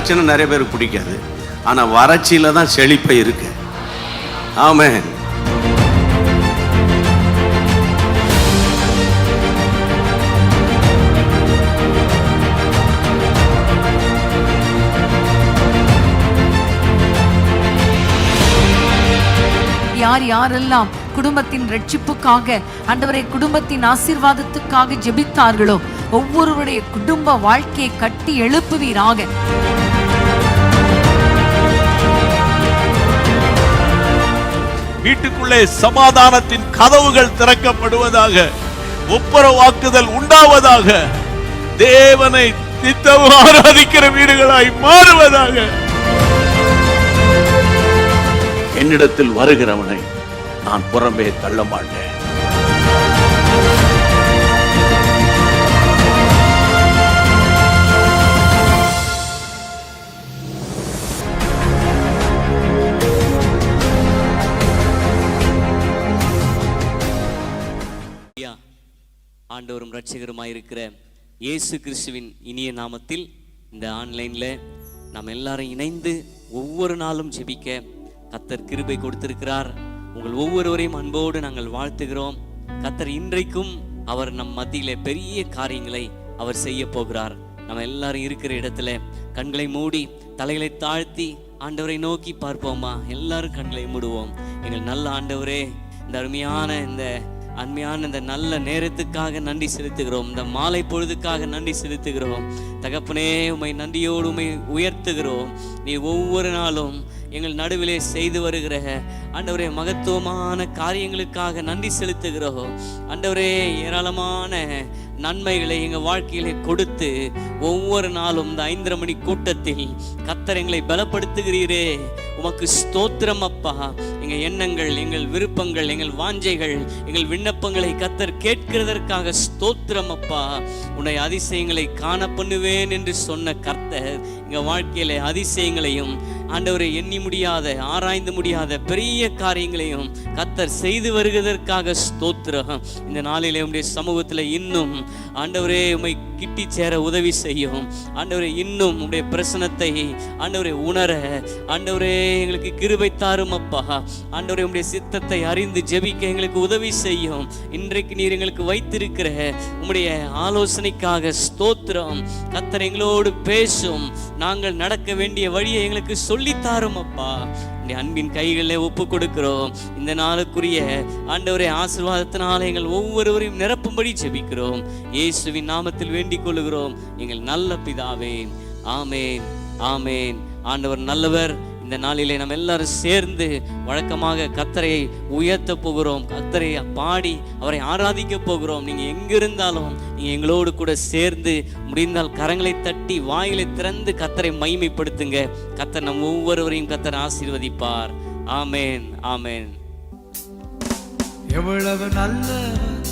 பிரச்சனை நிறைய பேருக்கு பிடிக்காது. ஆனால் வறட்சியில் தான் செழிப்பை இருக்கு. ஆமென். யார் யாரெல்லாம் குடும்பத்தின் ரட்சிப்புக்காக, ஆண்டவரே குடும்பத்தின் ஆசீர்வாதத்துக்காக ஜெபித்தார்களோ ஒவ்வொருவருடைய குடும்ப வாழ்க்கையை கட்டி எழுப்புவீராக. வீட்டுக்குள்ளே சமாதானத்தின் கதவுகள் திறக்கப்படுவதாக, ஒப்புரவாக்குதல் உண்டாவதாக, தேவனை நித்தமும் ஆராதிக்கிற வீடுகளாய் மாறுவதாக. என்னிடத்தில் வருகிறவனை நான் புறம்பே தள்ள மாட்டேன். ஆண்டவரும் இரட்சகருமாயிருக்கிற இயேசு கிறிஸ்துவின் இனிய நாமத்தில் இந்த ஆன்லைன்ல நாம் எல்லாரும் இணைந்து ஒவ்வொரு நாளும் ஜெபிக்க கர்த்தர் கிருபை கொடுத்திருக்கிறார். உங்கள் ஒவ்வொருவரையும் அன்போடு நாங்கள் வாழ்த்துகிறோம். கர்த்தர் இன்றைக்கும் அவர் நம் மத்தியிலே பெரிய காரியங்களை அவர் செய்ய போகிறார். நம்ம எல்லாரும் இருக்கிற இடத்துல கண்களை மூடி தலைகளை தாழ்த்தி ஆண்டவரை நோக்கி பார்ப்போமா? எல்லாரும் கண்களை மூடுவோம். எங்கள் நல்ல ஆண்டவரே, இந்த அருமையான இந்த நல்ல நேரத்துக்காக நன்றி செலுத்துகிறோம். இந்த மாலை பொழுதுக்காக நன்றி செலுத்துகிறோம். தகப்பனே, உம்மை நன்றியோடு உம்மை உயர்த்துகிறோம். நீ ஒவ்வொரு நாளும் எங்கள் நடுவிலே செய்து வருகிற ஆண்டவரே மகத்துவமான காரியங்களுக்காக நன்றி செலுத்துகிறோம். ஆண்டவரே, ஏராளமான நன்மைகளை எங்கள் வாழ்க்கையிலே கொடுத்து ஒவ்வொரு நாளும் இந்த 5:30 மணி கூட்டத்தில் கர்த்தர் எங்களை பலப்படுத்துகிறீரே, உமக்கு ஸ்தோத்திரம் அப்பா. எங்கள் எண்ணங்கள், எங்கள் விருப்பங்கள், எங்கள் வாஞ்சைகள், எங்கள் விண்ணப்பங்களை கர்த்தர் கேட்கிறதற்காக ஸ்தோத்திரம் அப்பா. உன்னை அதிசயங்களை காண பண்ணுவேன் என்று சொன்ன கர்த்தர் எங்கள் வாழ்க்கையில அதிசயங்களையும் ஆண்டவரை எண்ணி முடியாத, ஆராய்ந்து முடியாத பெரிய காரியங்களையும் கர்த்தர் செய்து வருகிறதற்காக ஸ்தோத்திரம். இந்த நாளிலே உம்முடைய சமூகத்தில் இன்னும் ஆண்டவரே உம்மை கிட்டி சேர உதவி செய்யும். ஆண்டவரே, இன்னும் உம்முடைய பிரசனத்தை ஆண்டவரை உணர ஆண்டவரே எங்களுக்கு கிருபை தாரும் அப்பா. ஆண்டவரே, உம்முடைய சித்தத்தை அறிந்து ஜெபிக்க எங்களுக்கு உதவி செய்யும். இன்றைக்கு நீர் எங்களுக்கு வைத்திருக்கிற உம்முடைய ஆலோசனைக்காக ஸ்தோத்திரம். கர்த்தர் எங்களோடு பேசும். நாங்கள் நடக்க வேண்டிய வழியை எங்களுக்கு சொல்லித்தாரும் அப்பா. அன்பின் கைகளில் ஒப்பு கொடுக்கிறோம். இந்த நாளுக்குரிய ஆண்டவரே ஆசீர்வாதத்தினால எங்கள் ஒவ்வொருவரையும் நிரப்பும்படி ஜெபிக்கிறோம். இயேசுவின் நாமத்தில் வேண்டிக் கொள்கிறோம் எங்கள் நல்ல பிதாவே. ஆமேன், ஆமேன். ஆண்டவர் நல்லவர். இந்த நாளிலே நம்ம எல்லாரும் சேர்ந்து வழக்கமாக கர்த்தரை உயர்த்த போகிறோம். கர்த்தரை பாடி அவரை ஆராதிக்க போகிறோம். நீங்கள் எங்கிருந்தாலும் நீங்கள் எங்களோடு கூட சேர்ந்து முடிந்தால் கரங்களை தட்டி வாயிலை திறந்து கர்த்தரை மகிமைப்படுத்துங்க. கர்த்தர் நம் ஒவ்வொருவரையும் கர்த்தர் ஆசீர்வதிப்பார். ஆமேன், ஆமேன். எவ்வளவு நல்லவர்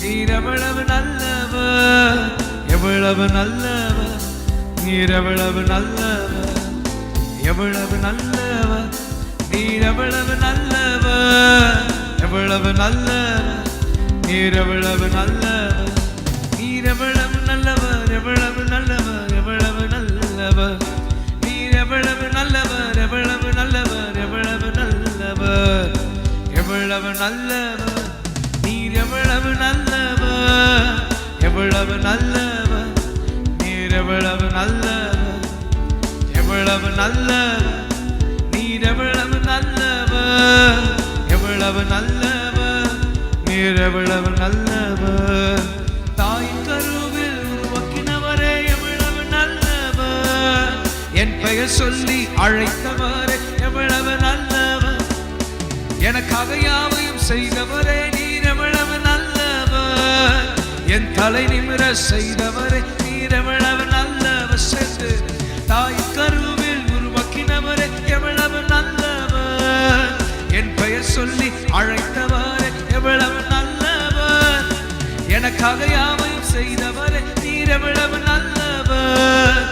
நீர், எவ்வளவு நல்லவர், எவ்வளவு நல்லவர் நீர், எவ்வளவு நல்லவர், எவ்வளவு நல்லவர் நீர், எவ்வளவு நல்லவர், எவ்வளவு நல்லவர் நீர், எவ்வளவு நல்லவர், நீர் எவ்வளவு நல்லவர், எவ்வளவு நல்லவர், எவ்வளவு நல்லவர் நீர், எவ்வளவு நல்லவர், எவ்வளவு நல்லவர், எவ்வளவு நல்லவர், எவ்வளவு நல்லவர் நீர், எவ்வளவு நல்லவர், எவ்வளவு நல்லவர் நீர், எவ்வளவு நல்லவர், எவ்வளவு நல்லவர் நீர், எவ்வளவு நல்லவர், எவ்வளவு நல்லவர் நீர், எவ்வளவு நல்லவர். தாயின் கருவில் உருவாக்கினவரே எவ்வளவு நல்லவர், என் பெயர் சொல்லி அழைத்தவரே எவ்வளவு நல்லவர், எனக்காக யாவையும் செய்தவரே நீர் எவ்வளவு நல்லவர், என் தலை நிமிர செய்தவரே நீர் எவ்வளவு நல்லவர். சென்று தாய் கருவில் உருவாக்கினவரே எவ்வளவு நல்லவர், என் பெயர் சொல்லி அழைத்தவரே எவ்வளவு நல்லவர், எனக்காக யாவையும் செய்தவரே நீர் எவ்வளவு நல்லவர்,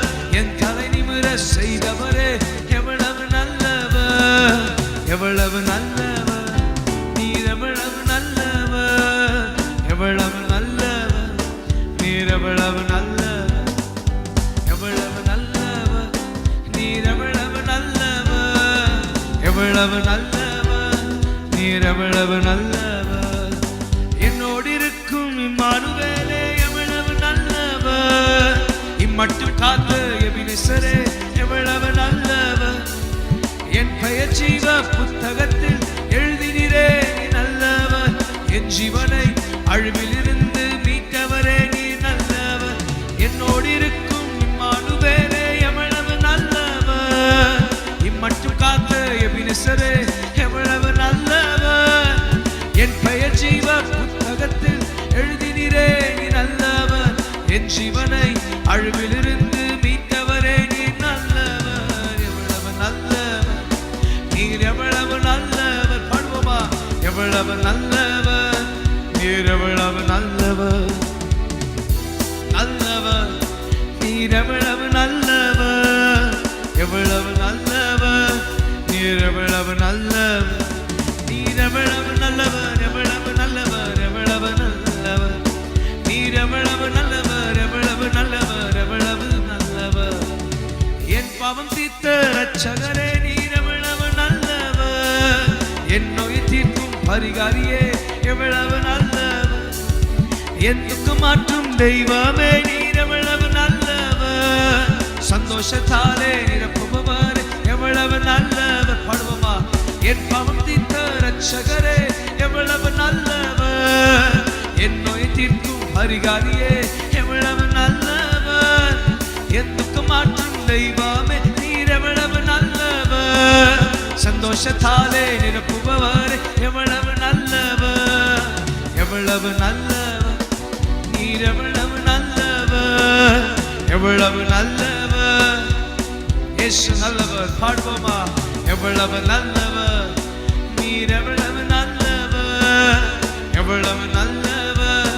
என் தலை நிமிர செய்தவரே எவ்வளவு நல்லவர், எவ்வளவு நல்லவர் நீர், எவ்வளவு நல்லவர், எவ்வளவு நல்லவர் நீர், எவ்வளவு நல்லவர், எவ்வளவு நல்லவர், எவ்வளவு நல்லவர், நீர் எவ்வளவு நல்லவர். என்னோடு இருக்கும் இம்மானுவேலே எவ்வளவு நல்லவர். இம்மட்டும் காத்த எபினேசரே எவ்வளவு நல்லவர். என் பெயர் ஜீவ புத்தகத்தில் எழுதினீரே நல்லவர். என் ஜீவனை அழிவிலிருந்து மீட்டவரே நீ நல்லவர். என்னோடு இருக்கும் இம்மானுவேலே எவ்வளவு நல்லவர். இம்மட்டும் காத்த எபினேசரே எவ்வளவு நல்லவர். என் பெயர் ஜீவ புத்தகத்தில் எழுதினீரே நீ நல்லவர். என் ஜீவனை அழிவிலிருந்து மீட்டவரே நீ நல்லவர். எவ்வளவு நல்லவர், நீர் எவ்வளவு நல்லவர். பாடுவோமா? எவ்வளவு நல்லவர், நீர் எவ்வளவு நல்லவர். நல்லவர், நீர் எவ்வளவு நல்லவர். எவ்வளவு நல்லவர், நீர் எவ்வளவு நல்லவர். நீர் எவ்வளவு நல்லவர், எவ்வளவு நல்லவர், எவ்வளவு நல்லவர். நீர் எவ்வளவு நல்லவர், எவ்வளவு நல்லவர், எவ்வளவு நல்லவர். என் பாவம் தீர்த்த இரட்சகரே நீர் எவ்வளவு நல்லவர். என் நோயை தீர்க்கும் பரிகாரியே எவ்வளவு நல்லவர். என் துக்கம் மாற்றும் தெய்வமே நீர் எவ்வளவு நல்லவர். சந்தோஷத்தாலே நிரப்புபவர் எவ்வளவு நல்லவர். பாடுவோமா? என் பாவம் தீர்த்த இரட்சகரே எவ்வளவு நல்லவர். என் நோயை தீர்க்கும் பரிகாரியே எவ்வளவு நல்லவர். என் துக்கம் மாற்றும் தெய்வமே நீர் எவ்வளவு நல்லவர். சந்தோஷத்தாலே நிரப்புபவர் எவ்வளவு நல்லவர். எவ்வளவு நல்லவர், நீர் எவ்வளவு நல்லவர். எவ்வளவு நல்லவர், இயேசு நல்லவர். பாடுவோமா? எவ்வளவு நல்லவர், நீர் எவ்வளவு நல்லவர். எவ்வளவு நல்லவர்,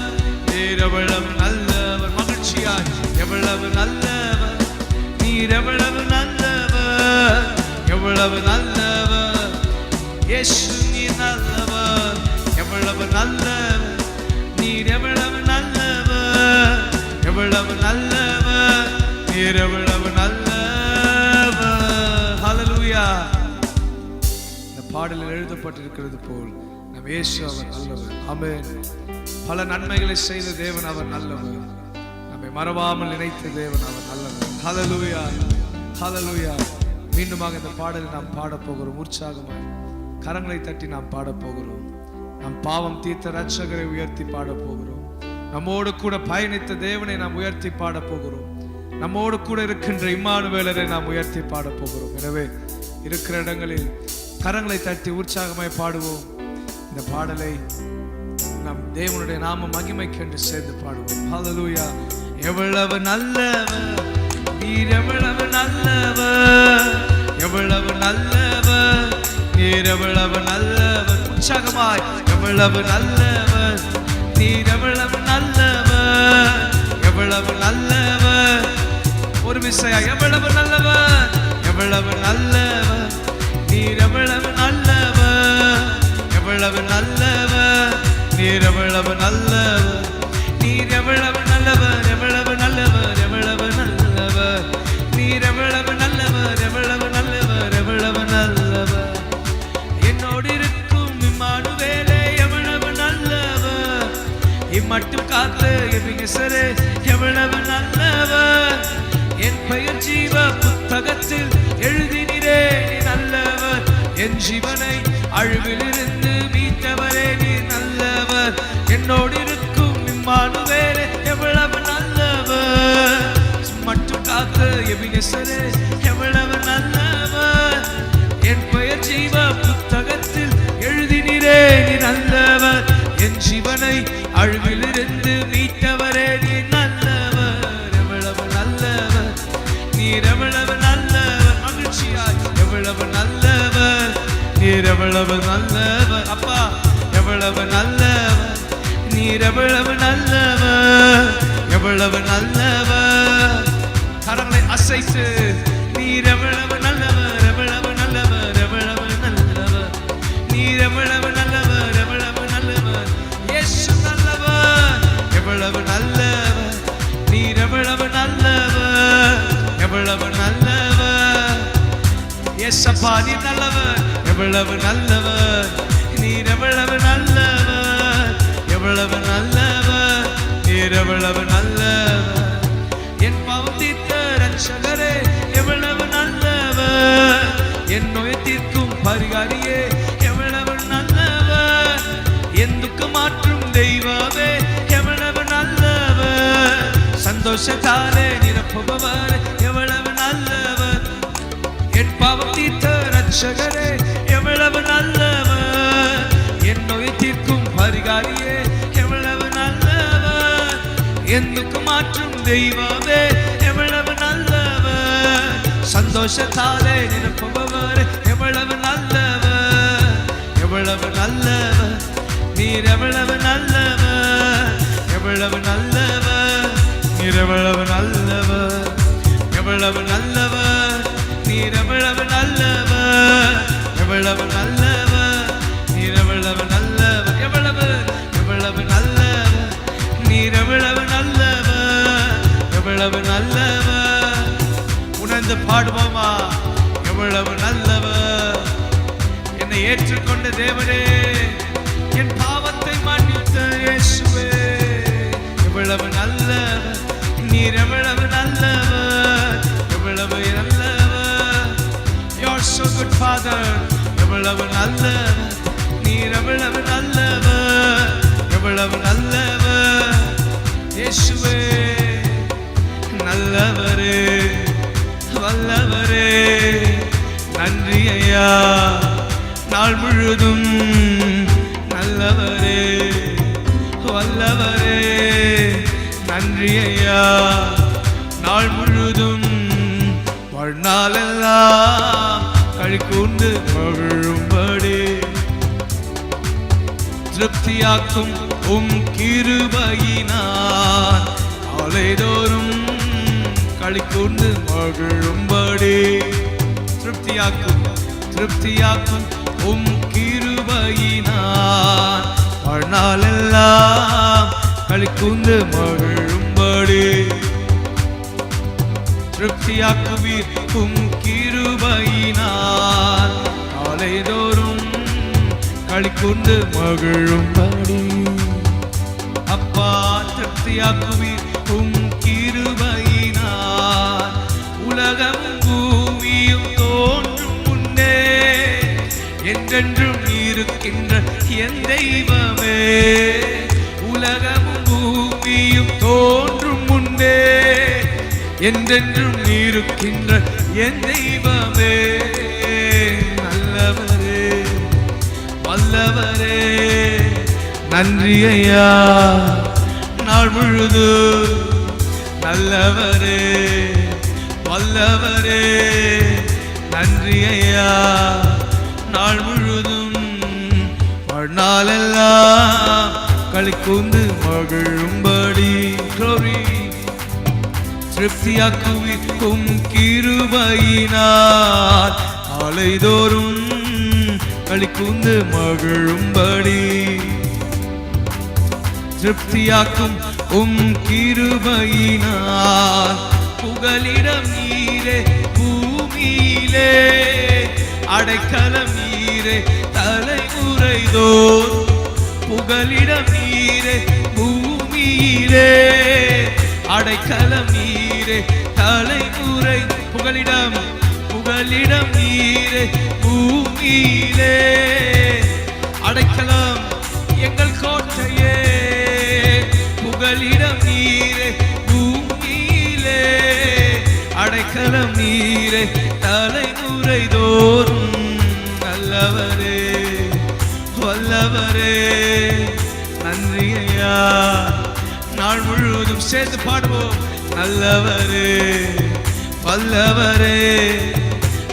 நீர் எவ்வளவு நல்லவர். மகிழ்ச்சியாய் எவ்வளவு நல்லவர், நீர் எவ்வளவு நல்லவர். எவ்வளவு நல்லவர், இயேசு நீர் நல்லவர். எவ்வளவு நல்லவர், நீர் எவ்வளவு நல்லவர். எவ்வளவு நல்லவர், நீர் எவ்வளவு நல்லவர். ஹல்லேலூயா. இந்த பாடலில் எழுதப்பட்டிருக்கிறது போல் நம் இயேசு அவர் நல்லவர். ஆமென். பல நன்மைகளை செய்த தேவன் அவர் நல்லவர். நம்மை மறவாமல் நினைத்த தேவன் அவர் நல்லவர். ஹல்லேலூயா, ஹல்லேலூயா. மீண்டுமாக இந்த பாடலை நாம் பாடப் போகிறோம். உற்சாகமாய் கரங்களை தட்டி நாம் பாடப் போகிறோம். நம் பாவம் தீர்த்த இரட்சகரை உயர்த்தி பாடப் போகிறோம். நம்மோடு கூட பயணித்த தேவனை நாம் உயர்த்தி பாடப் போகிறோம். நம்மோடு கூட இருக்கின்ற இம்மானுவேலரை நாம் உயர்த்தி பாடப் போகிறோம். எனவே இருக்கிற இடங்களில் கரங்களை தட்டி உற்சாகமாய் பாடுவோம். இந்த பாடலை நம் தேவனுடைய நாம மகிமைக்கு என்று சேர்ந்து பாடுவோம். ஹல்லேலூயா. எவ்வளவு நல்லவர், நீர் எவ்வளவு நல்லவர். எவ்வளவு நல்லவர், நீர் எவ்வளவு நல்லவர். உற்சாகமாய் எவ்வளவு நல்லவர், நீர் எவ்வளவு நல்லவர். எவ்வளவு நல்லவர். ஒரு விசையா எவ்வளவு நல்லவர், எவ்வளவு நல்லவர். நீர் எவ்வளவு நல்லவர். எவ்வளவு நல்லவர், நீர் எவ்வளவு நல்லவர். நீர் எவ்வளவு நல்லவர், எவ்வளவு நல்லவர், எவ்வளவு நல்லவர். நீர் எவ்வளவு நல்லவர், எவ்வளவு நல்லவர், எவ்வளவு நல்லவர். என்னோடு இருக்கும் இம்மானுவேலே எவ்வளவு நல்லவர். இம்மட்டும் காத்த எபினேசரே எவ்வளவு நல்லவர். என் பெயர் ஜீவ புத்தகத்தில் எழுதினீரே நீ நல்லவர். என் ஜீவனை அழிவிலிருந்து மீட்டவரே நீ நல்லவர். என்னோடு இருக்கும் இம்மானுவேலே எவ்வளவு நல்லவர். மட்டும் காத்த எபினேசரே எவ்வளவு நல்லவர். என் பெயர் ஜீவ புத்தகத்தில் எழுதினீரே நீ நல்லவர். என் ஜீவனை அழிவிலிருந்து மீட்டவரே நீ நல்லவர். எவ்வளவு நல்லவர், நீர் எவ்வளவு நல்லவர். மகிழ்ச்சியாய் எவ்வளவு நல்லவர், நீர் எவ்வளவு நல்லவர். அப்பா எவ்வளவு நல்லவர், நீர் எவ்வளவு நல்லவர். எவ்வளவு நல்லவர். கரங்களை அசைத்து நீர் எவ்வளவு நல்லவர், எவ்வளவு நல்லவர், எவ்வளவு நல்லவர். நீர் எவ்வளவு நல்லவர், எவ்வளவு நல்லவர். இயேசு நல்லவர். எவ்வளவு நல்லவர், நீர் எவ்வளவு நல்லவர். எவ்வளவு நல்லவர். இயேசப்பா நீர் நல்லவர். எவ்வளவு நல்லவர் நீர், எவ்வளவு நல்லவர், எவ்வளவு நல்லவர் நீர், எவ்வளவு நல்லவர். என் பாவம் தீர்த்த ரட்சகரே எவ்வளவு நல்லவர், என் நோய் தீர்க்கும் பரிகாரியே எவ்வளவு நல்லவர், என் துக்கம் மாற்றும் தெய்வமே எவ்வளவு நல்லவர், சந்தோஷத்தாலே நிரப்புபவர் எவ்வளவு நல்லவர். என் பாவம் தீர்த்த ரட்சகரே எவ்வளவு நல்லவர், என் நோய் தீர்க்கும் பரிகாரியே எவ்வளவு நல்லவர், என் துக்கம் மாற்றும் தெய்வமே எவ்வளவு நல்லவர், சந்தோஷத்தாலே நிரப்புபவர் எவ்வளவு நல்லவர், எவ்வளவு நல்லவர் நீர், எவ்வளவு நல்லவர், எவ்வளவு நல்லவர் நீர், எவ்வளவு நல்லவர், எவ்வளவு நல்லவர் நீர், எவ்வளவு நல்லவர், எவ்வளவு நல்லவர் நீர், எவ்வளவு நல்லவர், எவ்வளவு எவ்வளவு நல்லவர் நீர், எவ்வளவு நல்லவர், எவ்வளவு நல்லவர். உணர்ந்து பாடுவோமா? எவ்வளவு நல்லவர், என்னை ஏற்றுக்கொண்ட தேவனே, என் பாவத்தை மன்னித்த இயேசுவே, எவ்வளவு நல்லவர் நீர், எவ்வளவு நல்லவர், எவ்வளவு நல்லவர். You're so good Father, எவ்வளவு நல்லவர் நீர், எவ்வளவு நல்லவர், எவ்வளவு நல்லவர். இயேசுவே நல்லவரே, வல்லவரே, நன்றி ஐயா. நாள் முழுதும் நல்லவரே, வல்லவரே, நன்றி ஐயா. நாள் முழுதும் வாழ்நாளெல்லாம் களிகூர்ந்து மகிழும்படி திருப்தியாக்கும் உம் கிருபையினால் காலைதோறும் களிகூர்ந்து மகிழும்படி திருப்தியாக்கும் திருப்தியாக்கும் உம் கிருபையினால் வாழ்நாளெல்லாம் களிகூர்ந்து மகிழும்படி திருப்தியாக்குவீர் உம் கிருபையினால் காலைதோறும் களிகூர்ந்து மகிழும்படி. அப்பா திருப்தியாக்குவீர் உம் கிருபையினால் உலகமும் பூமியும் தோன்றும் முன்னே என்றென்றும் இருக்கின்ற என் தெய்வமே, உலகமும் பூமியும் தோன்றும் முன்னே என்றென்றும் இருக்கின்ற என் தெய்வமே, நல்லவரே, வல்லவரே, நன்றி ஐயா. நாள் முழுது நல்லவரே, வல்லவரே, நன்றி ஐயா. நாள் முழுதும் வாழ்நாளெல்லாம் களிகூர்ந்து மகிழும்படி திருப்தியாக்குவிக்கும் கிருபையினால் காலைதோறும் களிகூர்ந்து மகிழும்படி திருப்தியாக்கும் உம் கிருபையினால் புகலிடம் நீரே பூமியிலே, அடைக்கலம் நீரே தலைமுறைதோர், புகலிடம் நீரே பூமியிலே, அடைக்கலம் நீரே தலைமுறை, புகலிடம் புகலிடம் நீரே பூமியிலே, அடைக்கலம் எங்கள் கோட்டையே, புகலிடம் நீரே பூமியிலே, அடைக்கலம் நீரே தலைமுறை தோறும். நல்லவரே, வல்லவரே, நன்றி ஐயா. நாள் முழுவதும் சேர்ந்து பாடுவோம். நல்லவரே, வல்லவரே,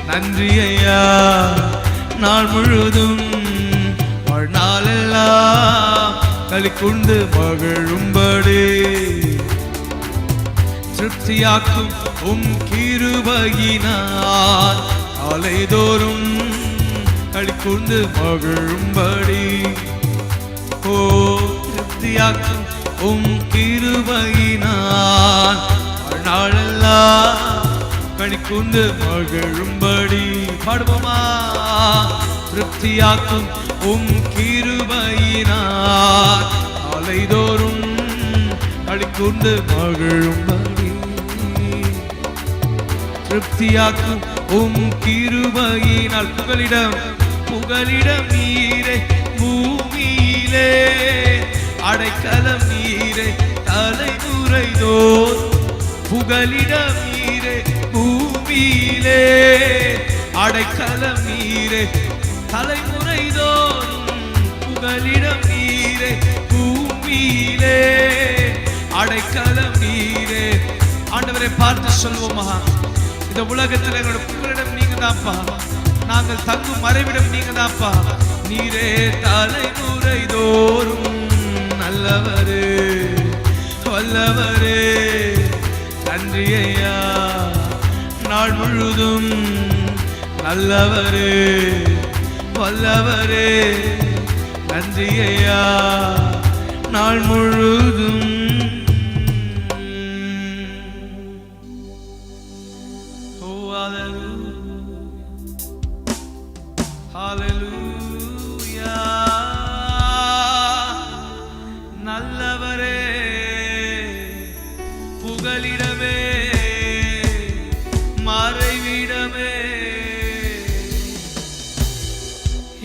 நன்றி ஐயா. நாள் முழுவதும் வாழ்நாளெல்லாம் களிகூர்ந்து மகிழும்படி திருப்தியாக்கும் உம் கிருபையினால் காலைதோறும் களிகூர்ந்து மகிழும்படி. ஓ திருப்தியாக்கும் உம் கிருபையினால் வாழ்நாளெல்லாம் களி கூர்ந்து மகிழும்படி. பாடுவோமா? திருப்தியாக்கும் உம் கிருபையினார் காலைதோறும் களி கூர்ந்து மகிழும்படி. திருப்தியாக்கும் உம் கிருபையினால் புகலிடம் நீரே பூமியிலே, அடைக்கலம் நீரே தலைமுறைதோறும். புகலிடம் நீரே பூமியிலே, அடைக்கலம் நீரே தலைமுறைதோறும். புகலிடம் நீரே பூமியிலே, அடைக்கலம் நீரே. ஆண்டவரை பார்த்து சொல்வோமா? இந்த உலகத்தில் எங்களோட புகலிடம் நீங்க தான்ப்பா, நாங்கள் தங்கும் மறைவிடம் நீங்க தான்ப்பா. நீரே தலைமுறை தோறும் நல்லவரே வல்லவரே, நன்றி ஐயா. நாள் முழுதும் நல்லவரே வல்லவரே, நன்றி ஐயா. நாள் முழுதும் நல்லவரே, புகலிடமே மறைவிடமே,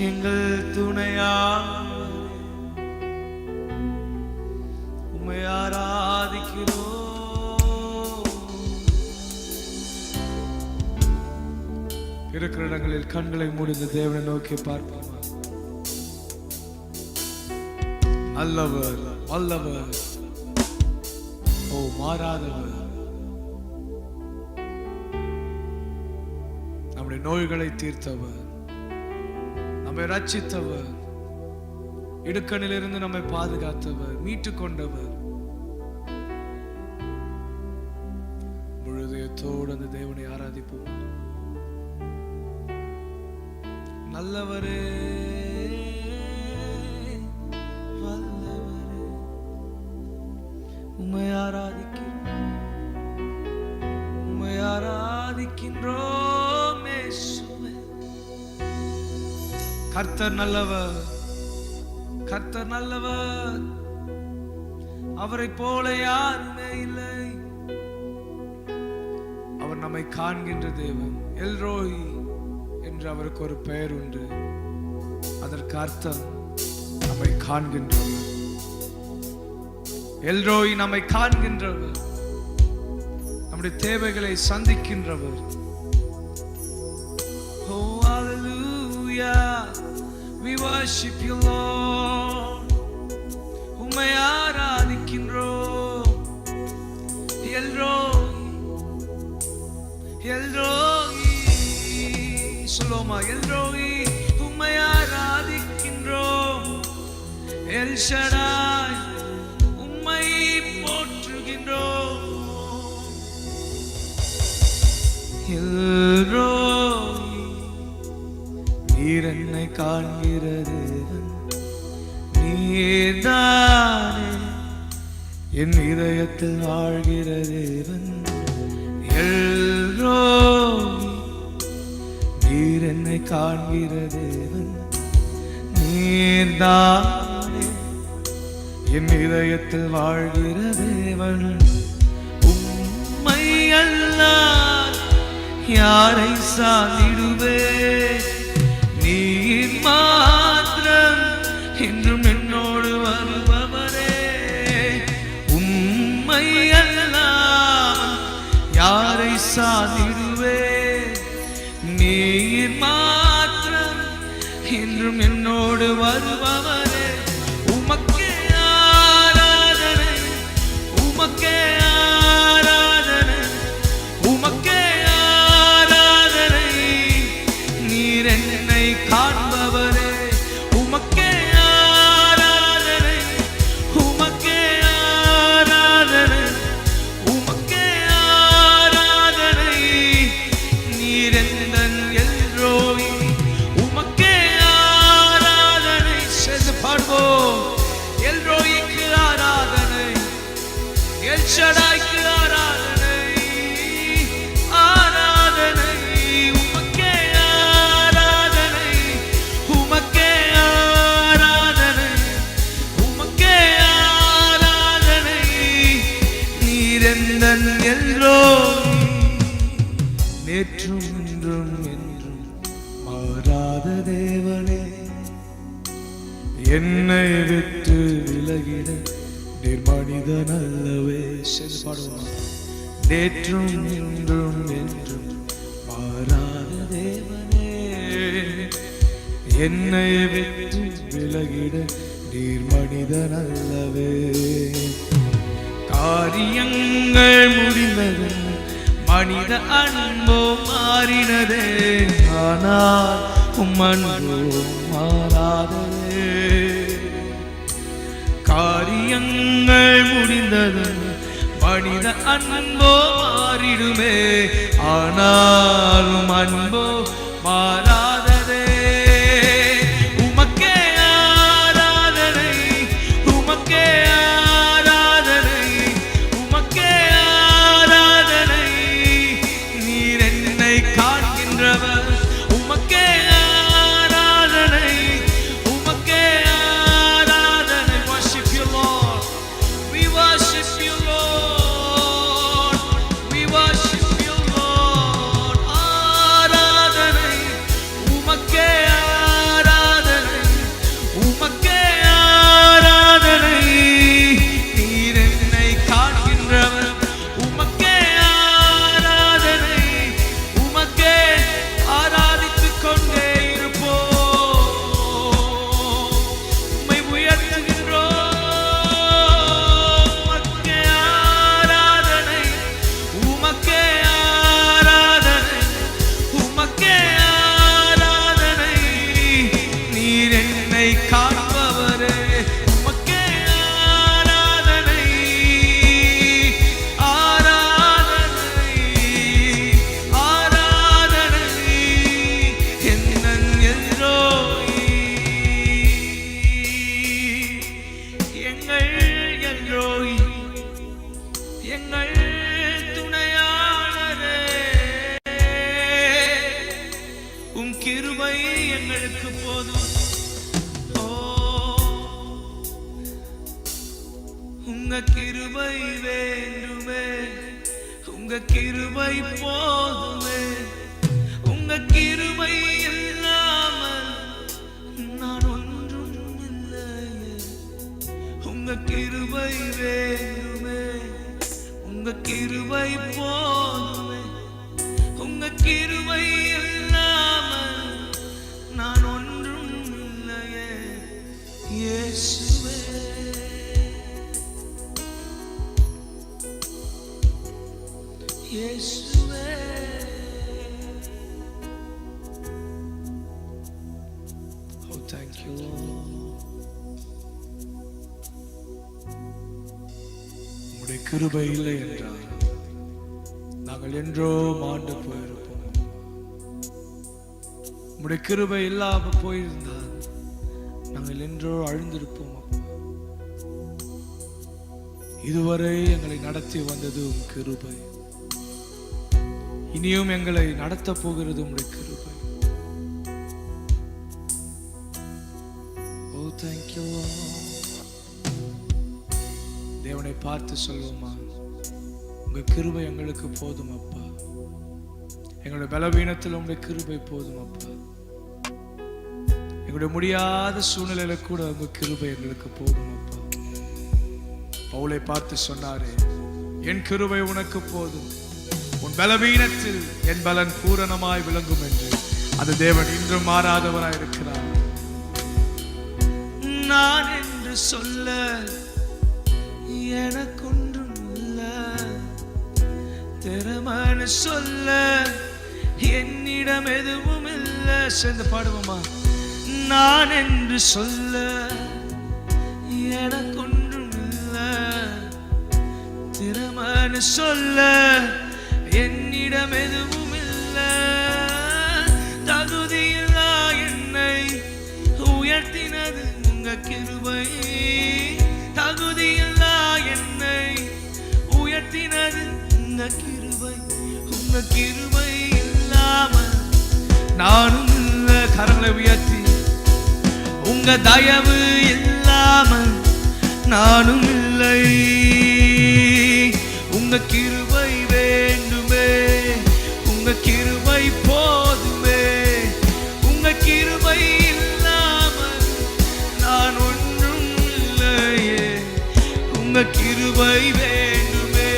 எங்கள் துணையா உம்மை ஆராதிக்கிறோம். இருக்கிற இடங்களில் கண்களை மூடிந்த தேவனை நோக்கி பார்ப்போம். நல்லவர் வல்லவர், ஓ மாறாதவர், நம்முடைய நோய்களை தீர்த்தவர், நம்மை ரட்சித்தவர், இடுக்கணிலிருந்து நம்மை பாதுகாத்தவர், மீட்டுக் கொண்டவர். முழுதையத்தோடு அந்த தேவனை ஆராதிப்போம். நல்லவரே வல்லவரே, உம்மை ஆராதிக்கிறோம், உம்மை ஆராதிக்கின்றோம் இயேசுவே. கர்த்தர் நல்லவர், கர்த்தர் நல்லவர், அவரை போல யாருமே இல்லை. அவர் நம்மை காண்கின்ற தேவன். எல்ரோய் என்று அவருக்கு ஒரு பெயர் உண்டு. அதற்கு அர்த்தம் நம்மை காண்கின்றவர். எல்ரோய் நம்மை காண்கின்றவர், நம்முடைய தேவைகளை சந்திக்கின்றவர். Oh hallelujah, we worship you Lord. உம்மை ஆராதிக்கின்றோம். எல்ரோய், எல்ரோய் சொல்லுமா? எல்ரோய் உம்மை ஆராதிக்கின்றோம். எல் ஷடாய் உம்மை போற்றுகின்றோம். எல்ரோய் நீர் என்னை காண்கிற தேவன், நீர்தானே என் இதயத்தில் வாழ்கிற தேவன். எல்ரோய் நீர் என்னை காண்கிற தேவன், நீர்தானே என் இதயத்தில் வாழ்கிற தேவன். உம்மை அல்லால் யாரை சார்ந்திடுவே? நீர் மாத்திரம் என்றும் என்னோடு வருபவரே. உம்மை அல்லால் யாரை சார்ந்திடுவே? நீர் மாத்திரம் என்றும் என்னோடு வருபவரே. உமக்கே ஆராதனை, உமக்கே ஆராதனை, உமக்கே ஆராதனை. நீர் என்னை காண்பவரே. உமக்கே ஆராதனை, உமக்கே ஆராதனை, உமக்கே ஆராதனை. நீர் எந்தன் எல்ரோய், உமக்கே ஆராதனை. சேர்ந்து பாடுவோம். நேற்றும் இன்றும் என்றும் மாறாத தேவனே, என்னை விட்டு விலகிட நீர் மனிதன் அல்லவே. காரியங்கள் முடிந்தது, மனித அன்போ மாறினதே, ஆனால் உம் அன்போ மாறாததே. காரியங்கள் முடிந்தது, மனித அன்போ மாறிடுமே, ஆனாலும் அன்போ மாறாததே. உமக்கே ஆராதனை, உமக்கே ஆராதனை, உமக்கே ஆராதனை. நீர் என்னை காண்கின்றவர், உமக்கே ஆராதனை, உமக்கே ஆராதனை. Worship you Lord, we worship you Lord, we worship you Lord. ஆராதனை உமக்கே, ஆராதனை உமக்கே, ஆராதனை. நீர் என்னை காண்கின்றவர், உமக்கே ஆராதனை, உமக்கே ஆராதித்துக் கொண்டே இருப்போம். உம்மை உயர்த்துகின்றோம், உமக்கே ஆராதனை, உமக்கே ஆராதனை, உமக்கே ஆராதனை. நீர் என்னை காண்பவரே, உமக்கே ஆராதனை, ஆராதனை, ஆராதனை. என்னன் எல்ரோயி, எங்கள் எல்ரோயி, எங்கள் துணையாளரே. உம் கிருபை எங்களுக்கு போதும். ஓ, உங்க கிருபை வேண்டுமே, உங்க கிருபை போதுமே. உங்க கிருபை இல்லாமல் நான் ஒன்றும் இல்லையே. உங்க கிருபை வேண்டுமே, உங்க கிருபை போதுமே. உங்க கிருபை இல்லாமல் நான் ஒன்றும் இல்லையே. இயேசுவே, இயேசுவே. Oh, thank you Lord. உம்முடைய கிருபை இல்லை என்றால் நாங்கள் என்றோ மாண்டு போயிருப்போம். உம்முடைய கிருபை இல்லாம போயிருந்தால் நாங்கள் என்றோ அழுந்திருப்போம். இதுவரை எங்களை நடத்தி வந்தது உம் கிருபை, இனியும் எங்களை நடத்த போகிறது உம்முடைய கிருபை. Oh, thank you Lord. தேவனை பார்த்து சொல்லுவோமா, உங்க கிருபை எங்களுக்கு போதும் அப்பா. எங்களுடைய பலவீனத்தில் உங்களுடைய கிருபை போதும் அப்பா. எங்களுடைய முடியாத சூழ்நிலையில கூட உங்க கிருபை எங்களுக்கு போதும் அப்பா. பவுலை பார்த்து சொன்னாரே, என் கிருபை உனக்கு போதும், உன் பலவீனத்தில் என் பலன் பூரணமாய் விளங்கும் என்று. அது தேவன் இன்றும் மாறாதவராய் இருக்கிறார். நான் என்று சொல்ல எனக்கொன்றும் இல்லை, திறமனு சொல்ல என்னிடம் எதுவும் இல்லை. சேர்ந்து பாடுவோமா? நான் என்று சொல்ல எனக்கொன்றும் இல்லை, திறமனு சொல்ல என்னிடம் எதுவும் இல்லை. தகுதியில்லா என்னை உயர்த்தினது உங்க கிருபை, தகுதியில்லா என்னை உயர்த்தினது உங்க கிருபை. உங்க கிருபை இல்லாமல் நானும் இல்லை. கரங்களை உயர்த்தி, உங்க தயவு இல்லாமல் நானும் இல்லை. உங்க கிருபை வேண்டுமே, உங்க கிருபை போதுமே. உங்க கிருபை இல்லாமல் நான் ஒன்றும் இல்லையே. உங்க கிருபை வேண்டுமே,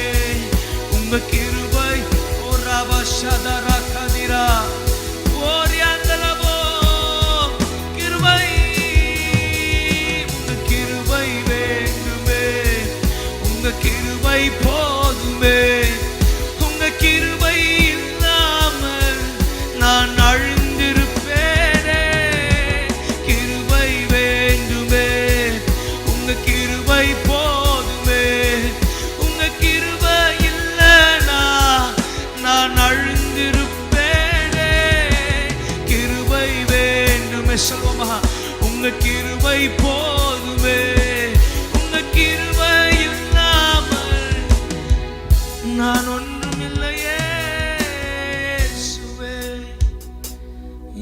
நான் அழுந்திருப்பேனே. கிருபை வேண்டுமே சொல்வோமா, உங்க கிருபை போதுமே. உங்க கிருபை இல்லாமல் நான் ஒன்றும் இல்லையே. இயேசுவே,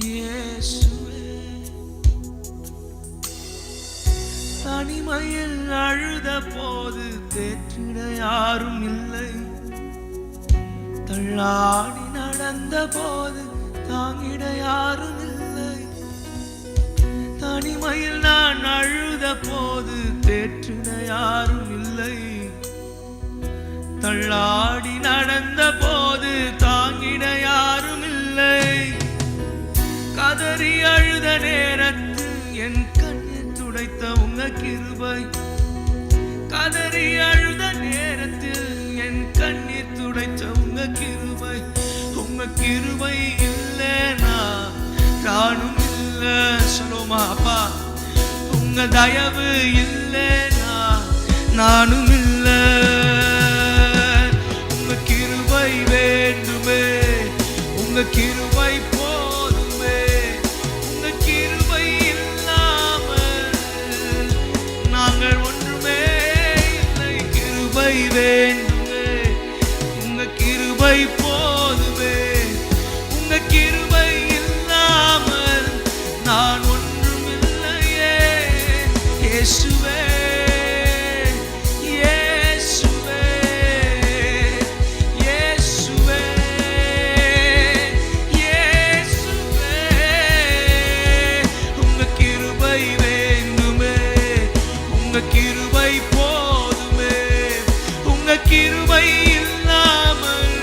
இயேசுவே. தனிமையில் அழுத போது தேற்றிட யாரும் இல்லை. தள்ளாடி நடந்த போது தாங்கிட யாரும் இல்லை. தனிமையில் நான் அழுத போது தேற்றிட யாரும் இல்லை. தள்ளாடி நடந்த போது தாங்கிட யாரும் இல்லை. கதறி அழுத நேரத்தில் என் கண்ணீர் துடைத்த உங்க கிருபை. கதறி அழுத நேரத்தில் என் கண்ணீர் துடைத்த உங்க கிருபை. உங்க கிருபை இல்லைனா நானும் இல்லை. சொல்லுமா அப்பா, உங்க தயவு இல்லைனா நானும் இல்லை. உங்க கிருபை வேண்டுமே, உங்க கிருபை போதுமே. உங்க கிருபை இல்லாமல் நாங்கள் ஒன்றுமே இல்லை. கிருபை வேண்டுமே, உங்க கிருபை போதுமே. உங்க கிருபை இல்லாமல் நான் ஒன்றும் இல்லையே. இயேசுவே, இயேசுவே, இயேசுவே, இயேசுவே. உங்க கிருபை வேண்டுமே, உங்க கிருபை போதுமே. உங்க கிருபை இல்லாமல்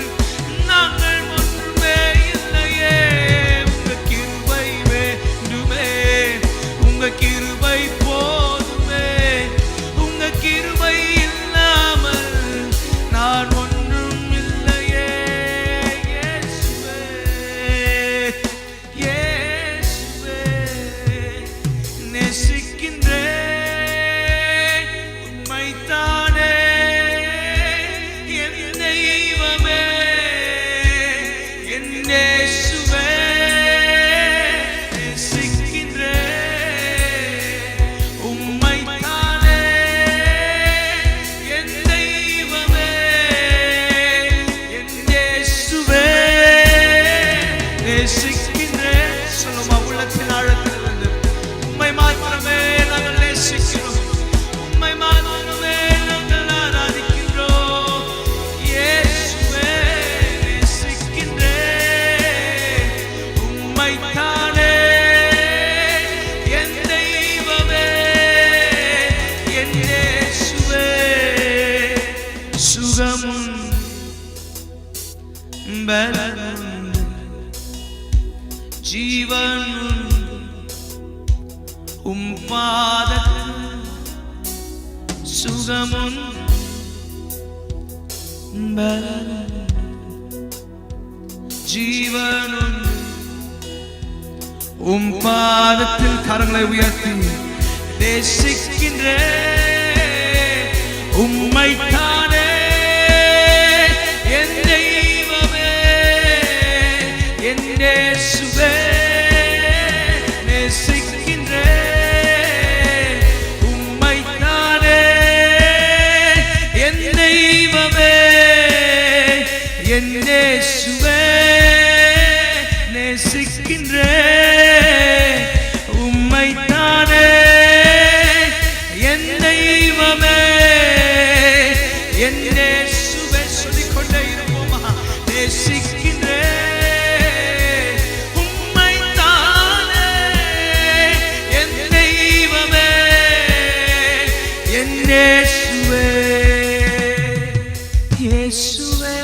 நாங்கள் ஒன்றுமே இல்லையே. உங்க கிருபை வேண்டுமே, உங்க கிருபை போதுமே. உங்க கிருபை இல்லாமல் நான் ஒன்றும் இல்லையே. இயேசுவே, இயேசுவே. நேசிக்கின்றேன் உம்மைத்தானே என் தெய்வமே. என் இயேசுவே, நேசிக்கின்றேன் உம்மைத்தானே என் தெய்வமே. என் இயேசுவே, நேசிக்கின்றேன். சொல்லுமா, உள்ளத்தின் ஆழத்திலிருந்து உம்மை மாத்திரமே நாங்கள் நேசிக்கிறோம். உம்மை மாத்திரமே நாங்கள் ஆராதிக்கின்றோம். இயேசுவே, நேசிக்கின்றேன் உம்மைத்தானே என் தெய்வமே. என் இயேசுவே, சுகமும் பலமும் ஜீவனும் உம் பாதத்தில். சுகமும் பலமும் ஜீவனும் உம் பாதத்தில். கரங்களை உயர்த்தி நேசிக்கின்றேன் உம்மைத்தானே என் தெய்வமே. என் இயேசுவே, நேசிக்கின்றேன் உம்மைத்தானே என் தெய்வமே. என் இயேசுவே, நேசிக்கின்றேன் உம்மைத்தானே என் தெய்வமே. என் இயேசுவே, சொல்லிக்கொண்டே இருப்போமா, நேசிக்கின்றேன் உம்மைத்தானே என் தெய்வமே. என் இயேசுவே, இயேசுவே,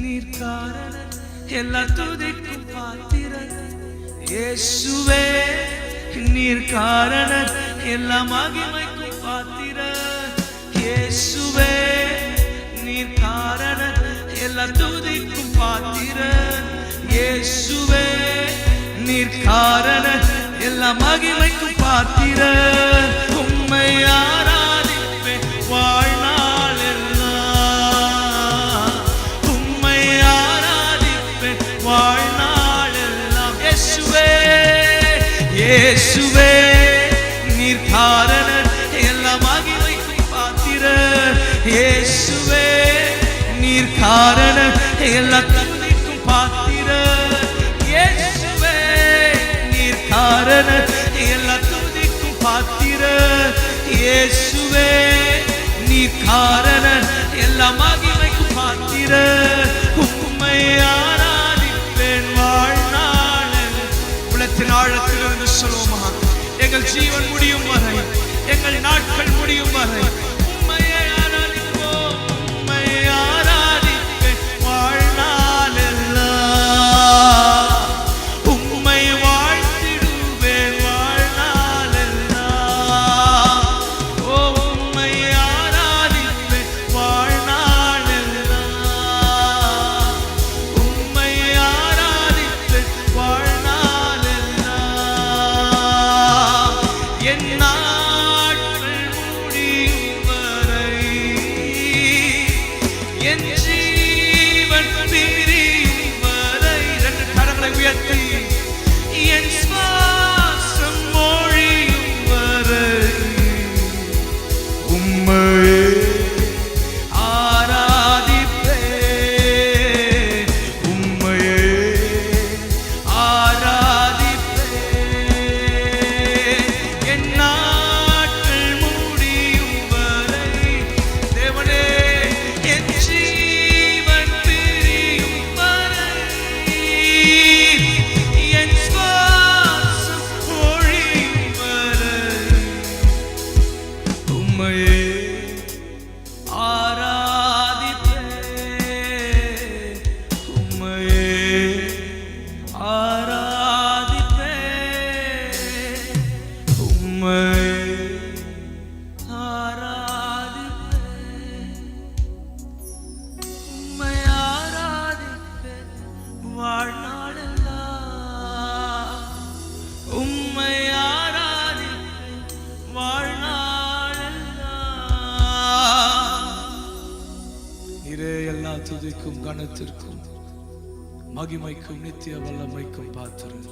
நீர் காரணம் எல்லா துதிக்கும் பாத்திரன். இயேசுவே, நீர் காரணம் எல்லா மகிமைக்கும் பாத்திரன். இயேசுவே, நீர் காரணம் எல்லா துதிக்கும் பாத்திரன். இயேசுவே, நீர் காரணம் எல்லா மகிமைக்கும் பாத்திரன். உம்மை ஆராதிப்பேன் வாழ்நாள் எல்லாம். உம்மை ஆராதிப்பேன் வாழ்நாளெல்லாம். இயேசுவே இயேசுவே நீர் காரணர் எல்லா மகிமைக்கும் பாத்திரர். இயேசுவே நீர் காரணர் எல்லா துதிக்கும் பாத்திரர். இயேசுவே நீர் காரணர் எல்லா துதிக்கும் பாத்திரர். இயேசுவே நீர் காரணர் எல்லா மகிமைக்கும் பாத்திரர். உம்மை ஆராதிப்பேன் வாழ்நாளில். உள்ளத்தின் ஆழத்திலிருந்து சொல்லுவோமா, எங்கள் ஜீவன் முடியும் வரை, எங்கள் நாட்கள் முடியும் வரை உம்மையை ஆராதிப்போம். உம்மை ஆராதிப்பேன் வாழ்நாளெல்லாம். உம்மை வாழ்த்திடுவேன் வாழ்நாளெல்லாம். ஓ உம்மை ஆராதிப்பேன் வாழ்நாளெல்லாம். உம்மை ஆராதிப்பேன் வாழ்நாளெல்லாம். என் நாட்கள் முடியும் வரை, என் ஜீவன் பிரியும் வரை, இரண்டு கரங்களை உயர்த்தி, என் சுவாசம் மொழியும் வரை உம்மையே ஆராதிப்பேன். உம்மையே ஆராதிப்பேன். என் நாட்கள் முடியும் வரை தேவனே, என் ஜீவன் பிரியும் வரை, என் சுவாசம் ஒழியும் வரை உம்மையே ஆராதிப்பேன். உம்மையே ஆராதிப்பேன். உம்மையே ஆராதிப்பேன். உம்மை ஆராதிப்பேன் வாழ்நாளெல்லாம். உம்மை ஆராதிப்பேன் வாழ்நாளெல்லாம். நீரே எல்லா துதிக்கும் கனத்திற்கும் மகிமைக்கும் நித்திய வல்லமைக்கும் பாத்திரர்.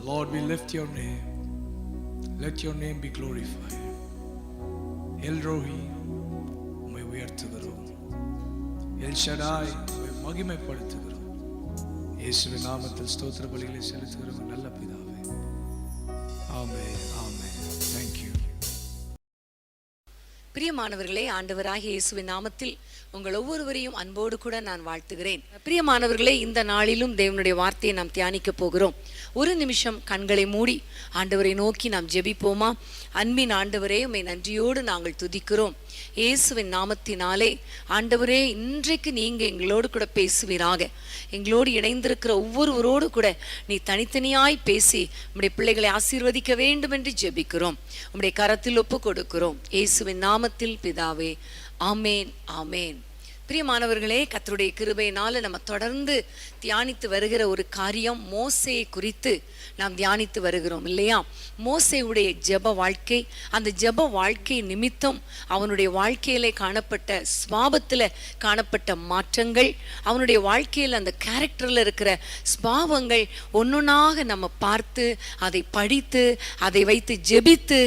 Lord, we lift your name. Let your name be glorified. El Rohi, உம்மை உயர்த்துகிறோம். எல் ஷடாய், உம்மை மகிமைப்படுத்துகிறோம். இயேசுவின் நாமத்தில் ஸ்தோத்திர பலிகளை செலுத்துகிறோம் நல்ல பிதாவே. ஆமென், ஆமென். Thank you. பிரியமானவர்களே, ஆண்டவராகிய இயேசுவின் நாமத்தில் உங்கள் ஒவ்வொருவரையும் அன்போடு கூட நான் வாழ்த்துகிறேன். பிரியமானவர்களே, இந்த நாளிலும் தேவனுடைய வார்த்தையை நாம் தியானிக்க போகிறோம். ஒரு நிமிஷம் கண்களை மூடி ஆண்டவரை நோக்கி நாம் ஜெபிப்போமா? அன்பின் ஆண்டவரே, உம்மை நன்றியோடு நாங்கள் துதிக்கிறோம். இயேசுவின் நாமத்தினாலே ஆண்டவரே, இன்றைக்கு நீங்க எங்களோடு கூட பேசுவீராக. எங்களோடு இணைந்திருக்கிற ஒவ்வொருவரோடு கூட நீ தனித்தனியாய் பேசி உம்முடைய பிள்ளைகளை ஆசீர்வதிக்க வேண்டும் என்று ஜெபிக்கிறோம். உம்முடைய கரத்தில் ஒப்பு கொடுக்கிறோம். இயேசுவின் நாமத்தில் பிதாவே, ஆமேன், ஆமேன். பிரியமானவர்களே, கர்த்தருடைய கிருபையினால நம்ம தொடர்ந்து தியானித்து வருகிற ஒரு காரியம் மோசேயை குறித்து நாம் தியானித்து வருகிறோம் இல்லையா? மோசேயுடைய ஜெப வாழ்க்கை, அந்த ஜெப வாழ்க்கை நிமித்தம் அவனுடைய வாழ்க்கையிலே காணப்பட்ட ஸ்வாபத்தில் காணப்பட்ட மாற்றங்கள், அவனுடைய வாழ்க்கையில் அந்த கேரக்டரில் இருக்கிற ஸ்வாபங்கள் ஒன்னொன்னாக நம்ம பார்த்து அதை படித்து அதை வைத்து ஜெபித்து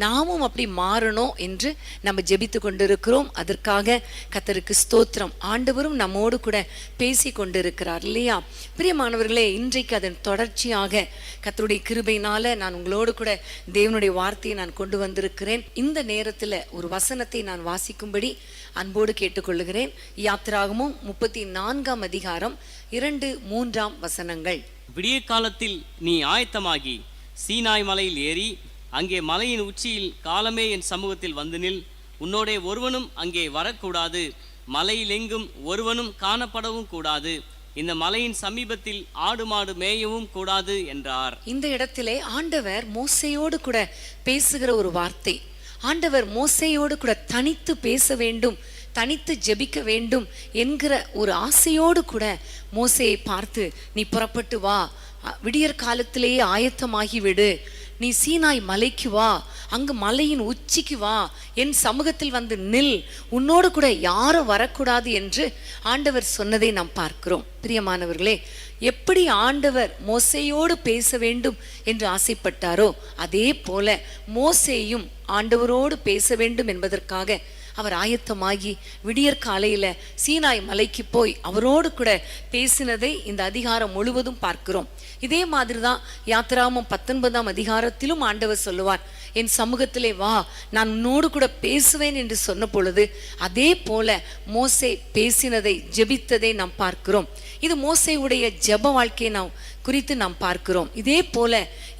நாமும் அப்படி மாறணும் என்று நம்ம ஜெபித்து கொண்டிருக்கிறோம். அதற்காக கர்த்தருக்கு ஸ்தோத்திரம். ஆண்டவரும் நம்மோடு கூட பேசி கொண்டிருக்கிறார் இல்லையா? பிரியமானவர்களே, இன்றைக்கு அதன் தொடர்ச்சியாக கர்த்தருடைய கிருபையினால நான் உங்களோடு கூட தேவனுடைய வார்த்தையை நான் கொண்டு வந்திருக்கிறேன். இந்த நேரத்தில் ஒரு வசனத்தை நான் வாசிக்கும்படி அன்போடு கேட்டுக்கொள்ளுகிறேன். யாத்திராகமும் 34ஆம் அதிகாரம் 2-3 வசனங்கள். விடிய காலத்தில் நீ ஆயத்தமாகி சீனாய் மலையில் ஏறி அங்கே மலையின் உச்சியில் காலமே என் சமூகத்தில் வந்து நில். உன்னோடே ஒருவனும் அங்கே வரக்கூடாது, மலையில் எங்கும் ஒருவனும் காணப்படவும் கூடாது. இந்த மலையின் சமீபத்தில் ஆடு மாடு மேயவும் கூடாது என்றார். இந்த இடத்திலே ஆண்டவர் மோசேயோடு கூட பேசுகிற ஒரு வார்த்தை. ஆண்டவர் மோசேயோடு கூட தனித்து பேச வேண்டும், தனித்து ஜெபிக்க வேண்டும் என்கிற ஒரு ஆசையோடு கூட மோசேயை பார்த்து, நீ புறப்பட்டு வா, விடியற் காலத்திலேயே ஆயத்தமாகி விடு, நீ சீனாய் மலைக்கு வா, அங்கு மலையின் உச்சிக்கு வா, என் சமூகத்தில் வந்து நில், உன்னோடு கூட யாரும் வரக்கூடாது என்று ஆண்டவர் சொன்னதை நாம் பார்க்கிறோம். பிரியமானவர்களே, எப்படி ஆண்டவர் மோசேயோடு பேச வேண்டும் என்று ஆசைப்பட்டாரோ அதே போல மோசேயும் ஆண்டவரோடு பேச வேண்டும் என்பதற்காக அவர் ஆயத்தமாகி விடியற் காலையில சீனாய் மலைக்கு போய் அவரோடு கூட பேசினதை இந்த அதிகாரம் முழுவதும் பார்க்கிறோம். இதே மாதிரிதான் யாத்திராகமம் 19ஆம் அதிகாரத்திலும் ஆண்டவர் சொல்லுவார், என் சமூகத்திலே வா, நான் உன்னோடு கூட பேசுவேன் என்று சொன்ன பொழுது அதே போல மோசே பேசினதை ஜெபித்ததை நாம் பார்க்கிறோம். இது மோசேயுடைய ஜெப வாழ்க்கையை குறித்து நாம் பார்க்கிறோம். இதே போல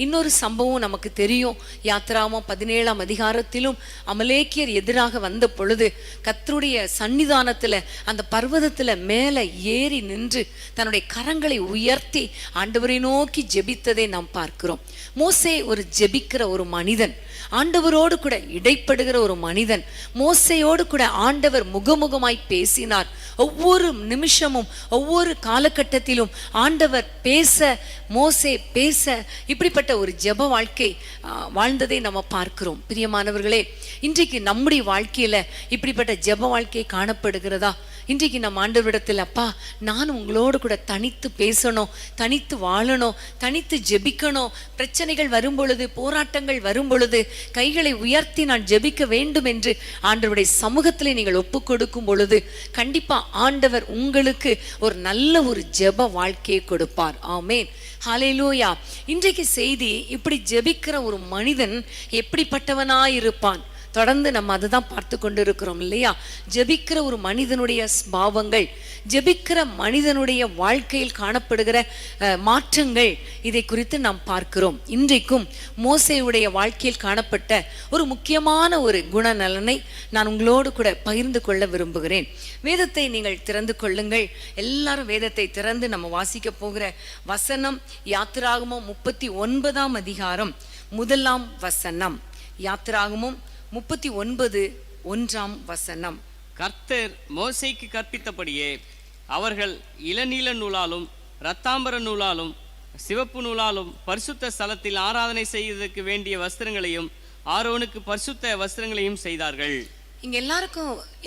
இன்னொரு சம்பவம் நமக்கு தெரியும். யாத்திராகமம் 17ஆம் அதிகாரத்திலும் அமலேக்கியர் எதிராக வந்த பொழுது கர்த்தருடைய சன்னிதானத்துல அந்த பர்வதத்துல மேல ஏறி நின்று தன்னுடைய கரங்களை உயர்த்தி ஆண்டவரை நோக்கி ஜெபித்ததை நாம் பார்க்கிறோம். மோசே ஒரு ஜெபிக்கிற ஒரு மனிதன், ஆண்டவரோடு கூட இடைப்படுகிற ஒரு மனிதன். மோசேயோடு கூட ஆண்டவர் முகமுகமாய் பேசினார். ஒவ்வொரு நிமிஷமும் ஒவ்வொரு காலகட்டத்திலும் ஆண்டவர் பேச, மோசே பேச, இப்படிப்பட்ட ஒரு ஜெப வாழ்க்கை வாழ்ந்ததை நம்ம பார்க்கிறோம். பிரியமானவர்களே, இன்றைக்கு நம்முடைய வாழ்க்கையில இப்படிப்பட்ட ஜெப வாழ்க்கை காணப்படுகிறதா? இன்றைக்கு நம்ம ஆண்டவரிடத்தில், அப்பா, நான் உங்களோடு கூட தனித்து பேசணும், தனித்து வாழணும், தனித்து ஜெபிக்கணும். பிரச்சனைகள் வரும் பொழுது, போராட்டங்கள் வரும் பொழுது கைகளை உயர்த்தி நான் ஜெபிக்க வேண்டும் என்று ஆண்டவருடைய சமூகத்திலே நீங்கள் ஒப்பு கொடுக்கும் பொழுது கண்டிப்பா ஆண்டவர் உங்களுக்கு ஒரு நல்ல ஒரு ஜெப வாழ்க்கையை கொடுப்பார். ஆமேன், ஹல்லேலூயா. இன்றைக்கு செய்தி, இப்படி ஜெபிக்கிற ஒரு மனிதன் எப்படிப்பட்டவனாயிருப்பான்? தொடர்ந்து நம்ம அதுதான் பார்த்து கொண்டு இருக்கிறோம் இல்லையா? ஜெபிக்கிற ஒரு மனிதனுடைய ஸ்பாவங்கள், ஜெபிக்கிற மனிதனுடைய வாழ்க்கையில் காணப்படுகிற மாற்றங்கள், இதை குறித்து நாம் பார்க்கிறோம். இன்றைக்கும் மோசேயுடைய வாழ்க்கையில் காணப்பட்ட ஒரு முக்கியமான ஒரு குணநலனை நான் உங்களோடு கூட பகிர்ந்து கொள்ள விரும்புகிறேன். வேதத்தை நீங்கள் திறந்து கொள்ளுங்கள். எல்லாரும் வேதத்தை திறந்து நம்ம வாசிக்க போகிற வசனம் யாத்திராகமம் 39ஆம் அதிகாரம் 1ஆம் வசனம். யாத்திராகமம் 39:1ஆம் வசனம். கர்த்தர் மோசேக்கு கற்பித்தபடியே அவர்கள் இளநீல நூலாலும் இரத்தாம்பர நூலாலும் சிவப்பு நூலாலும் பரிசுத்த ஸ்தலத்தில் ஆராதனை செய்வதற்கு வேண்டிய வஸ்திரங்களையும் ஆரோனுக்கு பரிசுத்த வஸ்திரங்களையும் செய்தார்கள். இங்க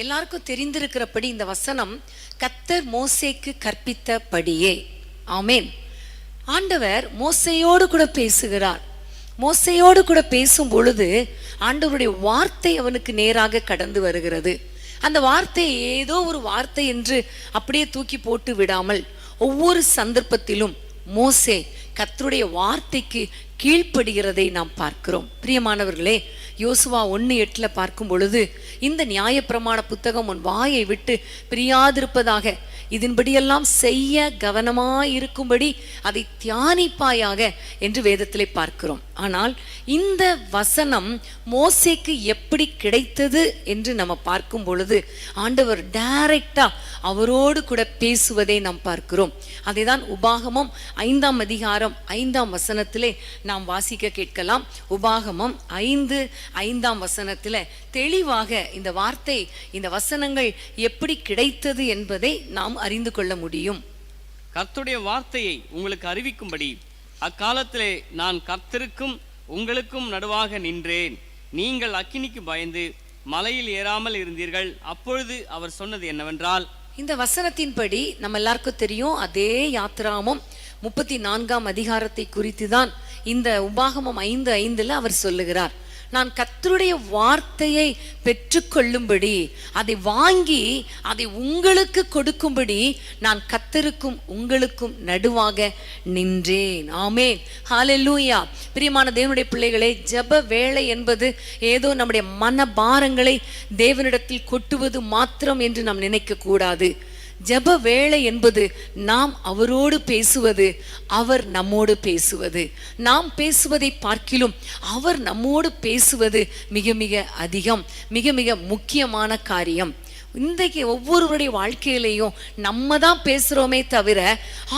எல்லாருக்கும் தெரிந்திருக்கிறபடி இந்த வசனம் கர்த்தர் மோசேக்கு கற்பித்தபடியே. ஆமேன். ஆண்டவர் மோசேயோடு கூட பேசுகிறார். மோசேயோடு கூட பேசும் பொழுது ஆண்டவருடைய வார்த்தை அவனுக்கு நேராக கடந்து வருகிறது. அந்த வார்த்தை ஏதோ ஒரு வார்த்தை என்று அப்படியே தூக்கி போட்டு விடாமல் ஒவ்வொரு சந்தர்ப்பத்திலும் மோசே கர்த்தருடைய வார்த்தைக்கு கீழ்ப்படுகிறதை நாம் பார்க்கிறோம். பிரியமானவர்களே, யோசுவா 1:8 பார்க்கும் பொழுது, இந்த நியாயப்பிரமாண புத்தகம் உன் வாயை விட்டு பிரியாதிருப்பதாக, இதன்படியெல்லாம் செய்ய கவனமாயிருக்கும்படி அதை தியானிப்பாயாக என்று வேதத்திலே பார்க்கிறோம். ஆனால் இந்த வசனம் மோசேக்கு எப்படி கிடைத்தது என்று நம்ம பார்க்கும் பொழுது ஆண்டவர் டைரக்டா அவரோடு கூட பேசுவதை நாம் பார்க்கிறோம். அதைதான் உபாகமம் 5ஆம் அதிகாரம் 5ஆம் வசனத்திலே நாம் வாசிக்க கேட்கலாம். உபாகமம் 5:5ஆம் வசனத்துல தெளிவாக இந்த வார்த்தை, இந்த வசனங்கள் எப்படி கிடைத்தது என்பதை நாம் அறிந்து கொள்ள முடியும். கர்த்தருடைய வார்த்தையை உங்களுக்கு அறிவிக்கும்படி அக்காலத்திலே நான் கர்த்தருக்கும் உங்களுக்கும் நடுவாக நின்றேன். நீங்கள் அக்கினிக்கு பயந்து மலையில் ஏறாமல் இருந்தீர்கள். அப்பொழுது அவர் சொன்னது என்னவென்றால், இந்த வசனத்தின்படி நம்ம எல்லாருக்கும் தெரியும், அதே யாத்திராகமம் 34ஆம் அதிகாரத்தை குறித்து தான் இந்த உபாகமம் 5:5 அவர் சொல்லுகிறார். நான் கர்த்தருடைய வார்த்தையை பெற்றுக்கொள்ளும்படி, அதை வாங்கி அதை உங்களுக்கு கொடுக்கும்படி நான் கர்த்தருக்கும் உங்களுக்கும் நடுவாக நின்றேன். ஆமென், ஹல்லேலூயா. பிரியமான தேவனுடைய பிள்ளைகளே, ஜெப வேளை என்பது ஏதோ நம்முடைய மனபாரங்களை தேவனிடத்தில் கொட்டுவது மாத்திரம் என்று நாம் நினைக்க கூடாது. ஜெப வேளை என்பது நாம் அவரோடு பேசுவது, அவர் நம்மோடு பேசுவது. நாம் பேசுவதை பார்க்கிலும் அவர் நம்மோடு பேசுவது மிக மிக அதிகம், மிக மிக முக்கியமான காரியம். இன்றைக்கு ஒவ்வொருவருடைய வாழ்க்கையிலையும் நம்ம தான் பேசுறோமே தவிர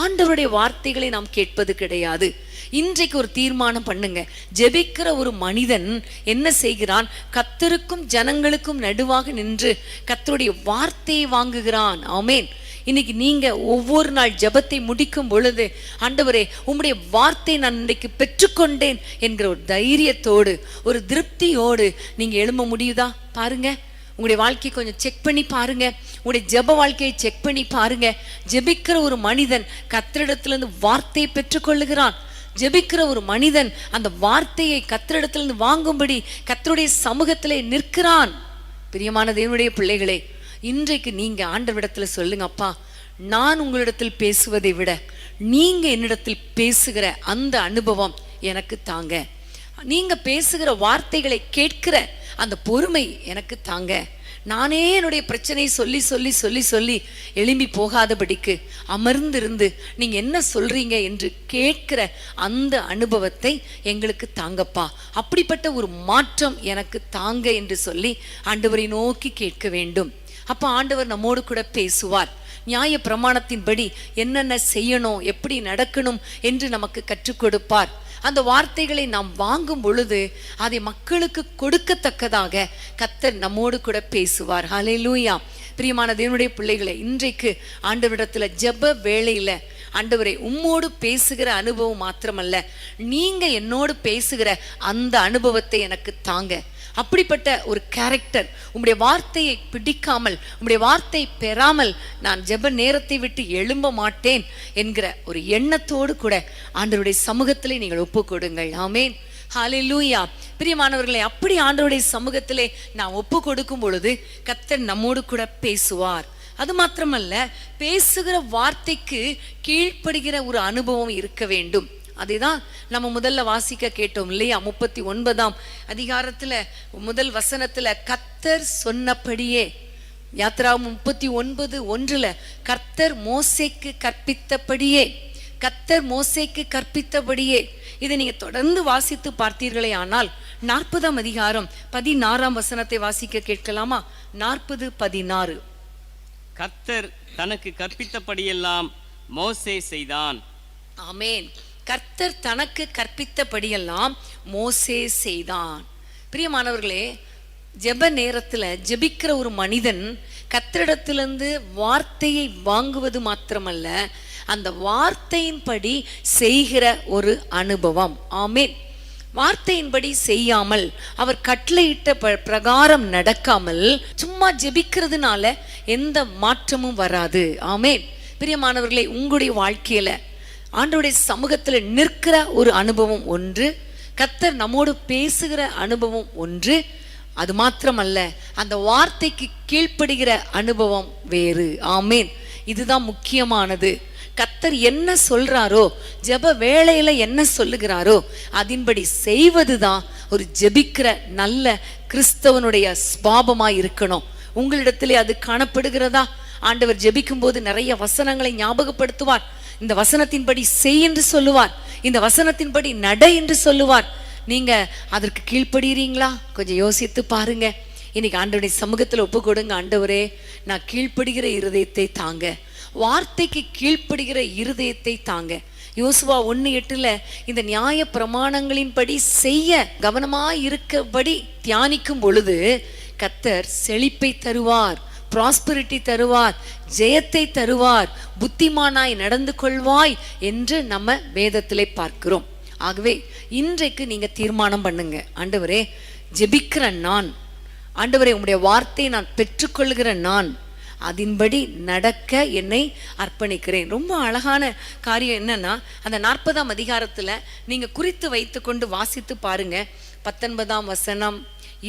ஆண்டவருடைய வார்த்தைகளை நாம் கேட்பது கிடையாது. இன்றைக்கு ஒரு தீர்மானம் பண்ணுங்க. ஜெபிக்கிற ஒரு மனிதன் என்ன செய்கிறான்? கர்த்தருக்கும் ஜனங்களுக்கும் நடுவாக நின்று கர்த்தருடைய வார்த்தையை வாங்குகிறான். ஆமென். இன்னைக்கு நீங்க ஒவ்வொரு நாள் ஜெபத்தை முடிக்கும் பொழுது, ஆண்டவரே உம்முடைய வார்த்தை நான் இன்றைக்கு பெற்றுக்கொண்டேன் என்கிற ஒரு தைரியத்தோடு, ஒரு திருப்தியோடு நீங்க எழும்ப முடியுதா? பாருங்க, உங்களுடைய வாழ்க்கையை கொஞ்சம் செக் பண்ணி பாருங்க. உங்களுடைய ஜெப வாழ்க்கையை செக் பண்ணி பாருங்க. ஜெபிக்கிற ஒரு மனிதன் கர்த்தரிடத்திலிருந்து வார்த்தையை பெற்றுக்கொள்ளுகிறான். ஜெபிக்கிற ஒரு மனிதன் அந்த வார்த்தையை கர்த்தரிடத்திலிருந்து வாங்கும்படி கர்த்தருடைய சமூகத்திலே நிற்கிறான். பிரியமான தேவனுடைய பிள்ளைகளே, இன்றைக்கு நீங்க ஆண்டவரிடத்துல சொல்லுங்க, அப்பா நான் உங்களிடத்தில் பேசுவதை விட நீங்க என்னிடத்தில் பேசுகிற அந்த அனுபவம் எனக்கு தாங்க. நீங்க பேசுகிற வார்த்தைகளை கேட்கிற அந்த பொறுமை எனக்கு தாங்க. நானே என்னுடைய பிரச்சனையை சொல்லி சொல்லி சொல்லி சொல்லி எழும்பி போகாதபடிக்கு அமர்ந்திருந்து நீங்க என்ன சொல்றீங்க என்று கேட்கிற அந்த அனுபவத்தை எங்களுக்கு தாங்கப்பா. அப்படிப்பட்ட ஒரு மாற்றம் எனக்கு தாங்க என்று சொல்லி ஆண்டவரை நோக்கி கேட்க வேண்டும். அப்ப ஆண்டவர் நம்மோடு கூட பேசுவார். நியாய பிரமாணத்தின்படி என்னென்ன செய்யணும், எப்படி நடக்கணும் என்று நமக்கு கற்றுக் கொடுப்பார். அந்த வார்த்தைகளை நாம் வாங்கும் பொழுது அதை மக்களுக்கு கொடுக்கத்தக்கதாக கர்த்தர் நம்மோடு கூட பேசுவார். ஹல்லேலூயா. பிரியமான தேவனுடைய பிள்ளைகளை, இன்றைக்கு ஆண்டவரிடத்துல ஜெப வேளையில ஆண்டவரே உம்மோடு பேசுகிற அனுபவம் மாத்திரமல்ல, நீங்க என்னோடு பேசுகிற அந்த அனுபவத்தை எனக்கு தாங்க. அப்படிப்பட்ட ஒரு கேரக்டர், உம்முடைய வார்த்தையை பிடிக்காமல், உம்முடைய வார்த்தை பெறாமல் நான் ஜெப நேரத்தை விட்டு எழும்ப மாட்டேன் என்கிற ஒரு எண்ணத்தோடு கூட ஆண்டவருடைய சமூகத்திலே நீங்கள் ஒப்பு கொடுங்கள். ஆமேன், ஹல்லேலூயா. பிரியமானவர்களே, அப்படி ஆண்டவருடைய சமூகத்திலே நான் ஒப்பு கொடுக்கும் பொழுது கர்த்தர் நம்மோடு கூட பேசுவார். அது மாத்திரமல்ல, பேசுகிற வார்த்தைக்கு கீழ்ப்படுகிற ஒரு அனுபவம் இருக்க வேண்டும். அதுதான் நம்ம முதல்ல வாசிக்க கேட்டோம் இல்லையா? 39ஆம் அதிகாரத்துல முதல் வசனத்துல கர்த்தர் சொன்னபடியே, யாத்திராகமம் 39:1 கர்த்தர் மோசேக்கு கற்பித்தபடியே, கர்த்தர் மோசேக்கு கற்பித்தபடியே. இதை நீங்க தொடர்ந்து வாசித்து பார்த்தீர்களே ஆனால் 40ஆம் அதிகாரம் 16ஆம் வசனத்தை வாசிக்க கேட்கலாமா? 40:16. கர்த்தர் தனக்கு கற்பித்தபடியெல்லாம் மோசே செய்தான். ஆமேன். கர்த்தர் தனக்கு கற்பித்தபடியெல்லாம் மோசே செய்தான். பிரியமானவர்களே, ஜெப நேரத்துல ஜெபிக்கிற ஒரு மனிதன் கர்த்தரிடத்திலிருந்து வார்த்தையை வாங்குவது மாத்திரமல்ல, அந்த வார்த்தையின்படி செய்கிற ஒரு அனுபவம். ஆமேன். வார்த்தையின்படி செய்யாமல், அவர் கட்டளையிட்ட பிரகாரம் நடக்காமல் சும்மா ஜெபிக்கிறதுனால எந்த மாற்றமும் வராது. ஆமேன். பிரியமானவர்களே, உங்களுடைய வாழ்க்கையில ஆண்டவருடைய சமூகத்துல நிற்கிற ஒரு அனுபவம் ஒன்று, கர்த்தர் நம்மோடு பேசுகிற அனுபவம் ஒன்று. அது மாத்திரமல்ல, அந்த வார்த்தைக்கு கீழ்ப்படுகிற அனுபவம் வேறு. ஆமேன். இதுதான் முக்கியமானது. கர்த்தர் என்ன சொல்றாரோ, ஜெப வேளையில என்ன சொல்லுகிறாரோ அதன்படி செய்வதுதான் ஒரு ஜெபிக்கிற நல்ல கிறிஸ்தவனுடைய ஸ்பாபமாய் இருக்கணும். உங்களிடத்திலே அது காணப்படுகிறதா? ஆண்டவர் ஜெபிக்கும் போது நிறைய வசனங்களை ஞாபகப்படுத்துவார். இந்த வசனத்தின்படி செய் என்று சொல்லுவார், இந்த வசனத்தின்படி நட என்று சொல்லுவார். நீங்க அதற்கு கீழ்ப்படுகிறீங்களா? கொஞ்சம் யோசித்து பாருங்க. இன்னைக்கு ஆண்டவருடைய சமூகத்துல ஒப்பு கொடுங்க. ஆண்டவரே, நான் கீழ்ப்படுகிற இருதயத்தை தாங்க, வார்த்தைக்கு கீழ்ப்படுகிற இருதயத்தை தாங்க. யோசுவா 1:8 இந்த நியாய பிரமாணங்களின்படி செய்ய கவனமாய் இருக்கபடி தியானிக்கும் பொழுது கர்த்தர் செழிப்பை தருவார், ப்ராஸ்பரிட்டி தருவார், ஜெயத்தை தருவார், புத்திமானாய் நடந்து கொள்வாய் என்று நம்ம வேதத்திலே பார்க்கிறோம். ஆகவே இன்றைக்கு நீங்க தீர்மானம் பண்ணுங்க, ஆண்டவரே ஜெபிக்கிற நான், ஆண்டவரே உம்முடைய வார்த்தையை நான் பெற்றுக்கொள்கிற நான், அதன்படி நடக்க என்னை அர்ப்பணிக்கிறேன். ரொம்ப அழகான காரியம் என்னன்னா, அந்த 40ஆம் அதிகாரத்துல நீங்க குறித்து வைத்து கொண்டு வாசித்து பாருங்க. 19ஆம் வசனம்,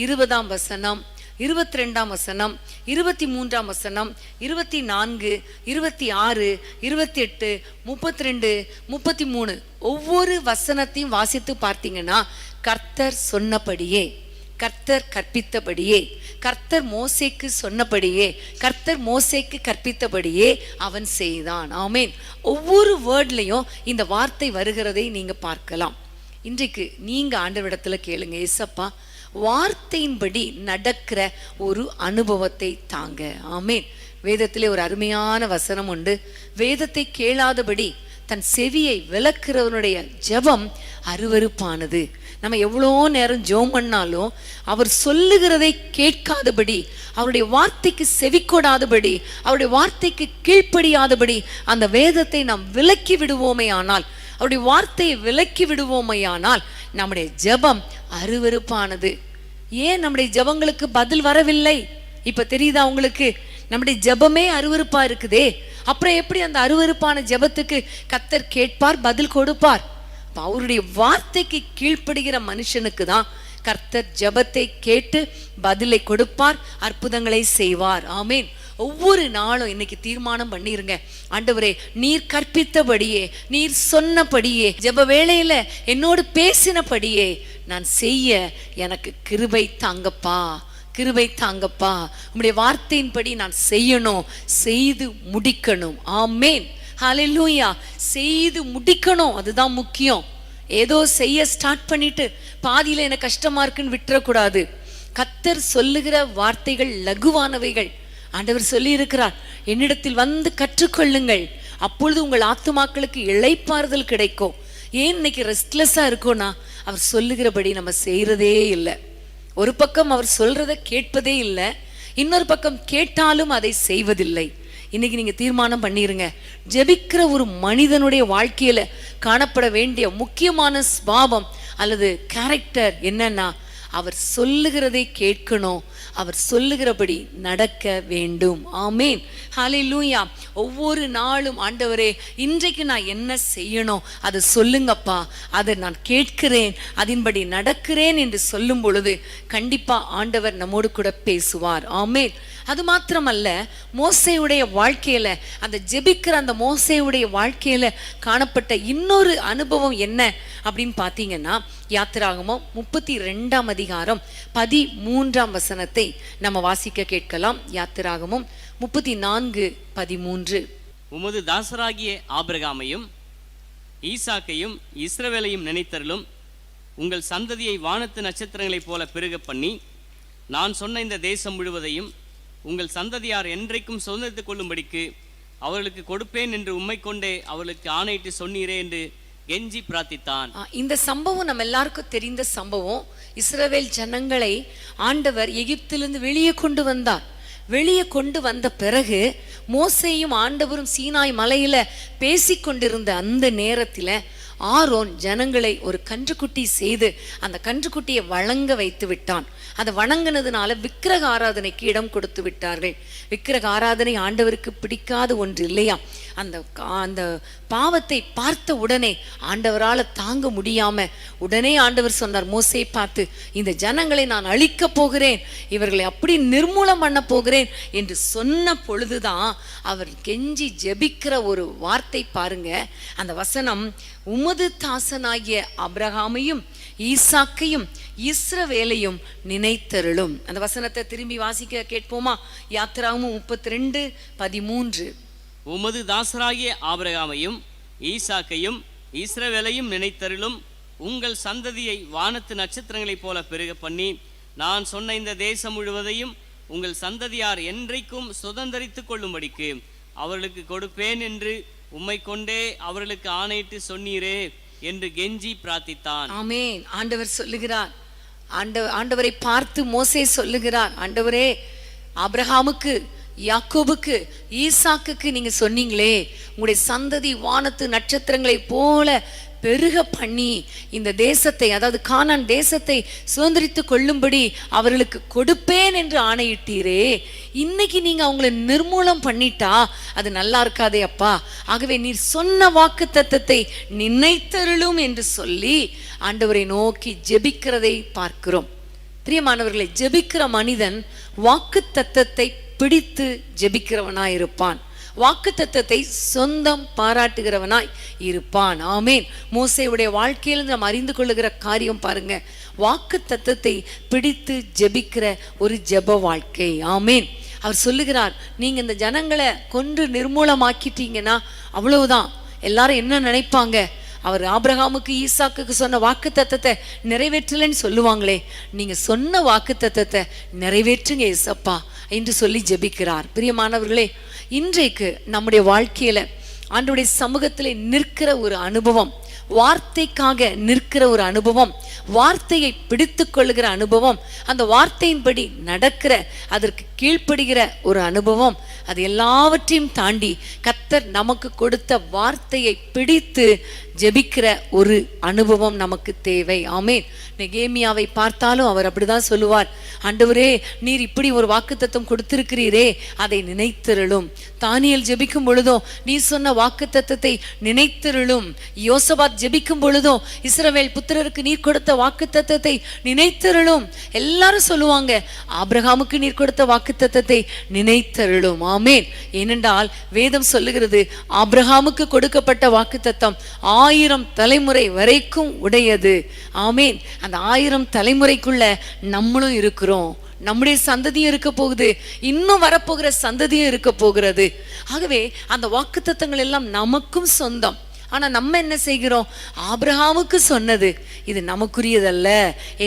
20ஆம் வசனம், 22ஆம் வசனம், 23ஆம் வசனம், 24, 26, 28, 32, 33 ஒவ்வொரு வசனத்தையும் வாசித்து பார்த்தீங்கன்னா கர்த்தர் சொன்னபடியே, கர்த்தர் கற்பித்தபடியே, கர்த்தர் மோசேக்கு சொன்னபடியே, கர்த்தர் மோசேக்கு கற்பித்தபடியே அவன் செய்தான். ஆமேன். ஒவ்வொரு வேர்ட்லையும் இந்த வார்த்தை வருகிறதை நீங்க பார்க்கலாம். இன்றைக்கு நீங்க ஆண்டவரிடத்துல கேளுங்க, ஏசப்பா வார்த்தையின்படி நடக்கிற ஒரு அனுபவத்தை தாங்க. ஆமேன். வேதத்திலே ஒரு அருமையான வசனம் உண்டு, வேதத்தை கேளாதபடி தன் செவியை விலக்கிறவனுடைய ஜெபம் அருவருப்பானது. நம்ம எவ்வளோ நேரம் ஜெபம் பண்ணாலும் அவர் சொல்லுகிறதை கேட்காதபடி, அவருடைய வார்த்தைக்கு செவிக்கொடாதபடி, அவருடைய வார்த்தைக்கு கீழ்ப்படியாதபடி அந்த வேதத்தை நாம் விலக்கி விடுவோமே ஆனால், அவருடைய வார்த்தையை விலக்கி விடுவோமே ஆனால் நம்முடைய ஜெபம் அருவருப்பானது. ஏன் நம்முடைய ஜெபங்களுக்கு பதில் வரவில்லை? இப்ப தெரியுதா உங்களுக்கு? நம்முடைய ஜெபமே அருவருப்பா இருக்குதே, அப்புறம் எப்படி அந்த அருவருப்பான ஜெபத்துக்கு கர்த்தர் கேட்பார், பதில் கொடுப்பார்? அவருடைய வார்த்தைக்கு கீழ்ப்படுகிற மனுஷனுக்கு தான் கர்த்தர் ஜெபத்தை கேட்டு பதிலை கொடுப்பார், அற்புதங்களை செய்வார். ஆமேன். ஒவ்வொரு நாளும் இன்னைக்கு தீர்மானம் பண்ணிருங்க, ஆண்டவரே நீர் கற்பித்தபடியே, நீர் சொன்னபடியே, ஜெப வேளையில என்னோடு பேசினபடியே நான் செய்ய எனக்கு கிருபை தாங்கப்பா, கிருபை தாங்கப்பா. உம்முடைய வார்த்தையின்படி நான் செய்யணும், செய்து முடிக்கணும். ஆமேன். ஹல்லேலூயா. செய்து முடிக்கணும், அதுதான் முக்கியம். ஏதோ செய்ய ஸ்டார்ட் பண்ணிட்டு பாதியில எனக்கு கஷ்டமா இருக்குன்னு விட்டுறக்கூடாது. கர்த்தர் சொல்லுகிற வார்த்தைகள் லகுவானவைகள். ஆண்டவர் சொல்லி இருக்கிறார், என்னிடத்தில் வந்து கற்றுக்கொள்ளுங்கள், அப்பொழுது உங்கள் ஆத்துமாக்களுக்கு இளைப்பாறுதல் கிடைக்கும். ஏன் இன்னைக்கு ரெஸ்ட்லெஸ்ஸா இருக்கோம்னா, அவர் சொல்லுகிறபடி நம்ம செய்யறதே இல்லை. ஒரு பக்கம் அவர் சொல்றத கேட்பதே இல்லை, இன்னொரு பக்கம் கேட்டாலும் அதை செய்வதில்லை. இன்னைக்கு நீங்க தீர்மானம் பண்ணிருங்க, ஜெபிக்கிற ஒரு மனிதனுடைய வாழ்க்கையில காணப்பட வேண்டிய முக்கியமான ஸ்வபாவம் அல்லது கேரக்டர் என்னன்னா, அவர் சொல்லுகிறதை கேட்கணும், அவர் சொல்லுகிறபடி நடக்க வேண்டும். ஆமேன். ஹல்லேலூயா. ஒவ்வொரு நாளும் ஆண்டவரே இன்றைக்கு நான் என்ன செய்யணும் அதை சொல்லுங்கப்பா, அதை நான் கேட்கிறேன், அதன்படி நடக்கிறேன் என்று சொல்லும் பொழுது கண்டிப்பா ஆண்டவர் நம்மோடு கூட பேசுவார். ஆமேன். அது மாத்திரமல்ல, மோசேயுடைய வாழ்க்கையில, அந்த ஜெபிக்கிற அந்த மோசேயுடைய வாழ்க்கையில காணப்பட்ட இன்னொரு அனுபவம் என்ன அப்படின்னு பார்த்தீங்கன்னா, யாத்திராகமம் 32ஆம் அதிகாரம் 13ஆம் வசனத்தை நம்ம வாசிக்க கேட்கலாம். யாத்திராகமம் 34:13. உமது தாசராகிய ஆபிரகாமையும் ஈசாக்கையும் இஸ்ரவேலையும் நினைத்தருளும், உங்கள் சந்ததியை வானத்து நட்சத்திரங்களைப் போல பெருக பண்ணி, நான் சொன்ன இந்த தேசம் முழுவதையும் உங்கள் சந்ததியார் என்றைக்கும் சுதந்திரித்துக் கொள்ளும்படிக்கு அவர்களுக்கு கொடுப்பேன் என்று உம்மை கொண்டே அவர்களுக்கு ஆணையிட்டு சொன்னீரே என்று கெஞ்சி பிரார்த்தித்தான். இந்த சம்பவம் நம்ம எல்லாருக்கும் தெரிந்த சம்பவம். இஸ்ரவேல் ஜனங்களை ஆண்டவர் எகிப்திலிருந்து வெளியே கொண்டு வந்தார். வெளியே கொண்டு வந்த பிறகு மோசேயும் ஆண்டவரும் சீனாய் மலையில பேசிக்கொண்டிருந்த அந்த நேரத்துல ஆரோன் ஜனங்களை ஒரு கன்றுக்குட்டி செய்து அந்த கன்றுக்குட்டியை வணங்க வைத்து விட்டான். அதை வணங்கினதுனால விக்கிரக ஆராதனைக்கு இடம் கொடுத்து விட்டார்கள். விக்கிரக ஆராதனை ஆண்டவருக்கு பிடிக்காத ஒன்று இல்லையா? அந்த பாவத்தை பார்த்த உடனே ஆண்டவரால் தாங்க முடியாம உடனே ஆண்டவர் சொன்னார், மோசேயை பார்த்து, இந்த ஜனங்களை நான் அழிக்க போகிறேன், இவர்களை அப்படி நிர்மூலம் பண்ண போகிறேன் என்று சொன்ன பொழுதுதான் அவர் கெஞ்சி ஜெபிக்கிற ஒரு வார்த்தை பாருங்க. அந்த வசனம், உமது தாசனாகிய ஆபிரகாமையும் ஈசாக்கையும் இஸ்ரவேலையும் நினைத்தருளும். அந்த வசனத்தை திரும்பி வாசிக்க கேட்போமா? யாத்திராகமம் 32:13. உமது தாசராகிய ஆபிரகாமையும் ஈசாக்கையும் இஸ்ரவேலையும் நினைத்தருளும், உங்கள் சந்ததியை வானத்து நட்சத்திரங்களைப் போல பெருக பண்ணி, நான் சொன்ன இந்த தேசம் முழுவதையும் உங்கள் சந்ததியார் என்றைக்கும் சுதந்திரித்துக் கொள்ளும்படிக்கு அவர்களுக்கு கொடுப்பேன் என்று உம்மை கொண்டே அவர்களுக்கு ஆணையிட்டு சொன்னீரே என்று கெஞ்சி பிரார்த்தித்தான். ஆமென். ஆண்டவர் சொல்லுகிறார், ஆண்டவரை பார்த்து மோசே சொல்லுகிறார், ஆண்டவரே ஆபிரகாமுக்கு, யாக்கோபுக்கு, ஈசாக்குக்கு நீங்க சொன்னீங்களே உங்களுடைய சந்ததி வானத்து நட்சத்திரங்களை போல பெருக பண்ணி இந்த தேசத்தை, அதாவது கானான் தேசத்தை சுதந்திரித்து கொள்ளும்படி அவர்களுக்கு கொடுப்பேன் என்று ஆணையிட்டீரே, இன்னைக்கு நீங்க அவங்களை நிர்மூலம் பண்ணிட்டா அது நல்லா இருக்காதே அப்பா. ஆகவே நீர் சொன்ன வாக்கு தத்தத்தை நினைத்தருளும் என்று சொல்லி ஆண்டவரை நோக்கி ஜெபிக்கிறதை பார்க்கிறோம். பிரியமானவர்களை, ஜெபிக்கிற மனிதன் வாக்கு தத்தத்தை பிடித்து ஜெபிக்கிறவனாய் இருப்பான், வாக்கு தத்தத்தை சொந்தம் பாராட்டுகிறவனாய் இருப்பான். ஆமேன். மோசேயுடைய வாழ்க்கையில் நாம் அறிந்து கொள்ளுகிற காரியம் பாருங்க, வாக்கு தத்தத்தை பிடித்து ஜெபிக்கிற ஒரு ஜெப வாழ்க்கை. ஆமேன். அவர் சொல்லுகிறார், நீங்க இந்த ஜனங்களை கொன்று நிர்மூலமாக்கிட்டீங்கன்னா அவ்வளவுதான். எல்லாரும் என்ன நினைப்பாங்க? அவர் ஆபிரகாமுக்கு ஈசாக்குக்கு சொன்ன வாக்கு தத்தத்தை நிறைவேற்றலன்னு சொல்லுவாங்களே, நீங்க சொன்ன வாக்கு தத்தத்தை நிறைவேற்றுங்க ஏசப்பா என்று சொல்லி ஜெபிக்கிறார். பிரியமானவர்களே, இன்றைக்கு நம்முடைய வாழ்க்கையில ஆண்டவருடைய சமூகத்திலே நிற்கிற ஒரு அனுபவம், வார்த்தைக்காக நிற்கிற ஒரு அனுபவம், வார்த்தையை பிடித்து கொள்ளுகிற அனுபவம், அந்த வார்த்தையின்படி நடக்கிற, அதற்கு கீழ்ப்படுகிற ஒரு அனுபவம், அது எல்லாவற்றையும் தாண்டி கர்த்தர் நமக்கு கொடுத்த வார்த்தையை பிடித்து ஜெபிக்கிற ஒரு அனுபவம் நமக்கு தேவை. ஆமென். நெகேமியாவை பார்த்தாலும் அவர் அப்படிதான் சொல்லுவார், ஆண்டவரே நீர் இப்படி ஒரு வாக்குத்தத்தம் கொடுத்திருக்கிறீரே, அதை நினைத்திருளும். தானியேல் ஜெபிக்கும் பொழுதும் நீர் சொன்ன வாக்குத்தத்தத்தை நினைத்திருளும். யோசபாத் ஜெபிக்கும் பொழுதும் இஸ்ரவேல் புத்திரருக்கு நீர் கொடுத்த வாக்குத்தத்தத்தை நினைத்திருளும். எல்லாரும் சொல்லுவாங்க, ஆபிரகாமுக்கு நீர் கொடுத்த வாக்குத்தத்தத்தை நினைத்திருளும். ஆமென். ஏனென்றால் வேதம் சொல்லுகிறது, ஆபிரகாமுக்கு கொடுக்கப்பட்ட வாக்குத்தத்தம் 1000 தலைமுறை வரைக்கும் உடையது. ஆமென். அந்த 1000 தலைமுறைக்குள்ள நம்மளும் இருக்கிறோம், நம்முடைய சந்ததியும் இருக்க போகுது, இன்னும் வரப்போகிற சந்ததியும் இருக்க போகிறது. ஆகவே அந்த வாக்குத்தத்தங்கள் எல்லாம் நமக்கும் சொந்தம். ஆனா நம்ம என்ன செய்கிறோம்? ஆபிரகாமுக்கு சொன்னது இது நமக்குரியதல்ல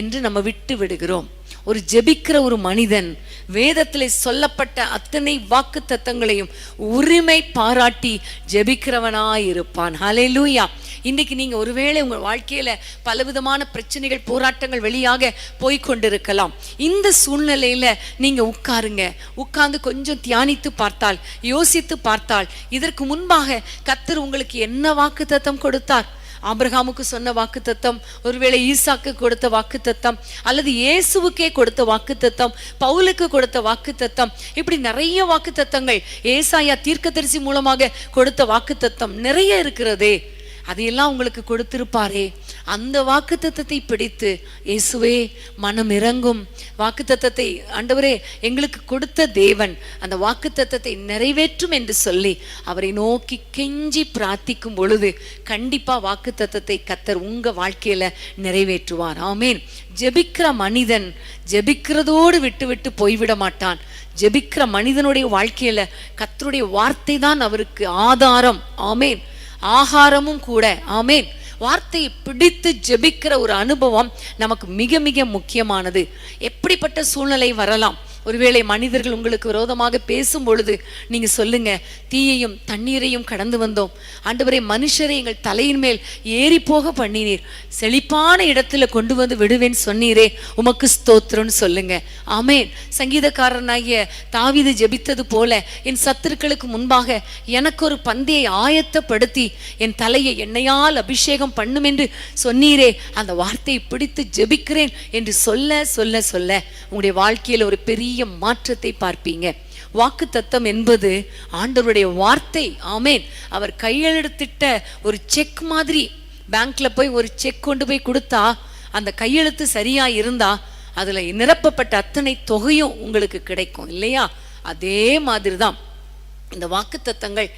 என்று நம்ம விட்டு விடுகிறோம். ஒரு ஜெபிக்கிற ஒரு மனிதன் வேதத்திலே சொல்லப்பட்ட அத்தனை வாக்கு தத்தங்களையும் உரிமை பாராட்டி ஜெபிக்கிறவனாய் இருப்பான். ஹல்லேலூயா. இன்னைக்கு நீங்க ஒருவேளை உங்க வாழ்க்கையில பலவிதமான பிரச்சனைகள், போராட்டங்கள் வெளியாக போய்கொண்டிருக்கலாம். இந்த சூழ்நிலையில நீங்க உட்கார்ந்து கொஞ்சம் தியானித்து பார்த்தால், யோசித்து பார்த்தால், இதற்கு முன்பாக கர்த்தர் உங்களுக்கு என்ன வாக்கு தத்தம் கொடுத்தார்? ஆபிரகாமுக்கு சொன்ன வாக்குத்தத்தம், ஒருவேளை ஈசாக்கு கொடுத்த வாக்குத்தத்தம், அல்லது இயேசுவுக்கே கொடுத்த வாக்குத்தத்தம், பவுலுக்கு கொடுத்த வாக்குத்தத்தம், இப்படி நிறைய வாக்குத்தத்தங்கள், ஏசாயா தீர்க்கதரிசி மூலமாக கொடுத்த வாக்குத்தத்தம் நிறைய இருக்கிறதே. அதையெல்லாம் உங்களுக்கு கொடுத்திருப்பாரே. அந்த வாக்குத்தத்தத்தை பிடித்து, இயேசுவே மனம் இறங்கும், வாக்குத்தத்தத்தை ஆண்டவரே எங்களுக்கு கொடுத்த தேவன் அந்த வாக்குத்தத்தத்தை நிறைவேற்றும் என்று சொல்லி அவரை நோக்கி கெஞ்சி பிரார்த்திக்கும் பொழுது கண்டிப்பா வாக்குத்தத்தத்தை கர்த்தர் உங்க வாழ்க்கையில நிறைவேற்றுவார். ஆமென். ஜெபிக்கிற மனிதன் ஜெபிக்கிறதோடு விட்டு போய்விட மாட்டான். ஜெபிக்கிற மனிதனுடைய வாழ்க்கையில கர்த்தருடைய வார்த்தை தான் அவருக்கு ஆதாரம். ஆமென். ஆகாரமும் கூட. ஆமென். வார்த்தையை பிடித்து ஜெபிக்கிற ஒரு அனுபவம் நமக்கு மிக மிக முக்கியமானது. எப்படிப்பட்ட சூழ்நிலை வரலாம்? ஒருவேளை மனிதர்கள் உங்களுக்கு விரோதமாக பேசும் பொழுது நீங்க சொல்லுங்க, தீயையும் தண்ணீரையும் கடந்து வந்தோம் ஆண்டவரே, மனுஷரை எங்கள் தலையின் மேல் ஏறி போக பண்ணினீர், செழிப்பான இடத்துல கொண்டு வந்து விடுவேன் சொன்னீரே, உமக்கு ஸ்தோத்திரம்னு சொல்லுங்க. ஆமென். சங்கீதக்காரனாகிய தாவீது ஜெபித்தது போல, என் சத்துருக்களுக்கு முன்பாக எனக்கு ஒரு பந்தியை ஆயத்தப்படுத்தி என் தலையை எண்ணெயால் அபிஷேகம் பண்ணும் என்று சொன்னீரே, அந்த வார்த்தையை பிடித்து ஜெபிக்கிறேன் என்று சொல்ல சொல்ல சொல்ல உங்களுடைய வாழ்க்கையில் ஒரு பெரிய மாற்றத்தை பார்ப்பீங்க. வாக்கு தத்தம் என்பது ஆண்டவருடைய வார்த்தை. ஆமென். அவர் கையெழுத்திட்ட ஒரு செக் மாதிரி. பேங்க்ல போய் ஒரு செக் கொண்டு போய் கொடுத்தா அந்த கையெழுத்து சரியா இருந்தா அதுல நிரப்பப்பட்ட அத்தனை தொகையும் உங்களுக்கு கிடைக்கும் இல்லையா? அதே மாதிரிதான் இந்த வாக்கு தத்தங்கள்.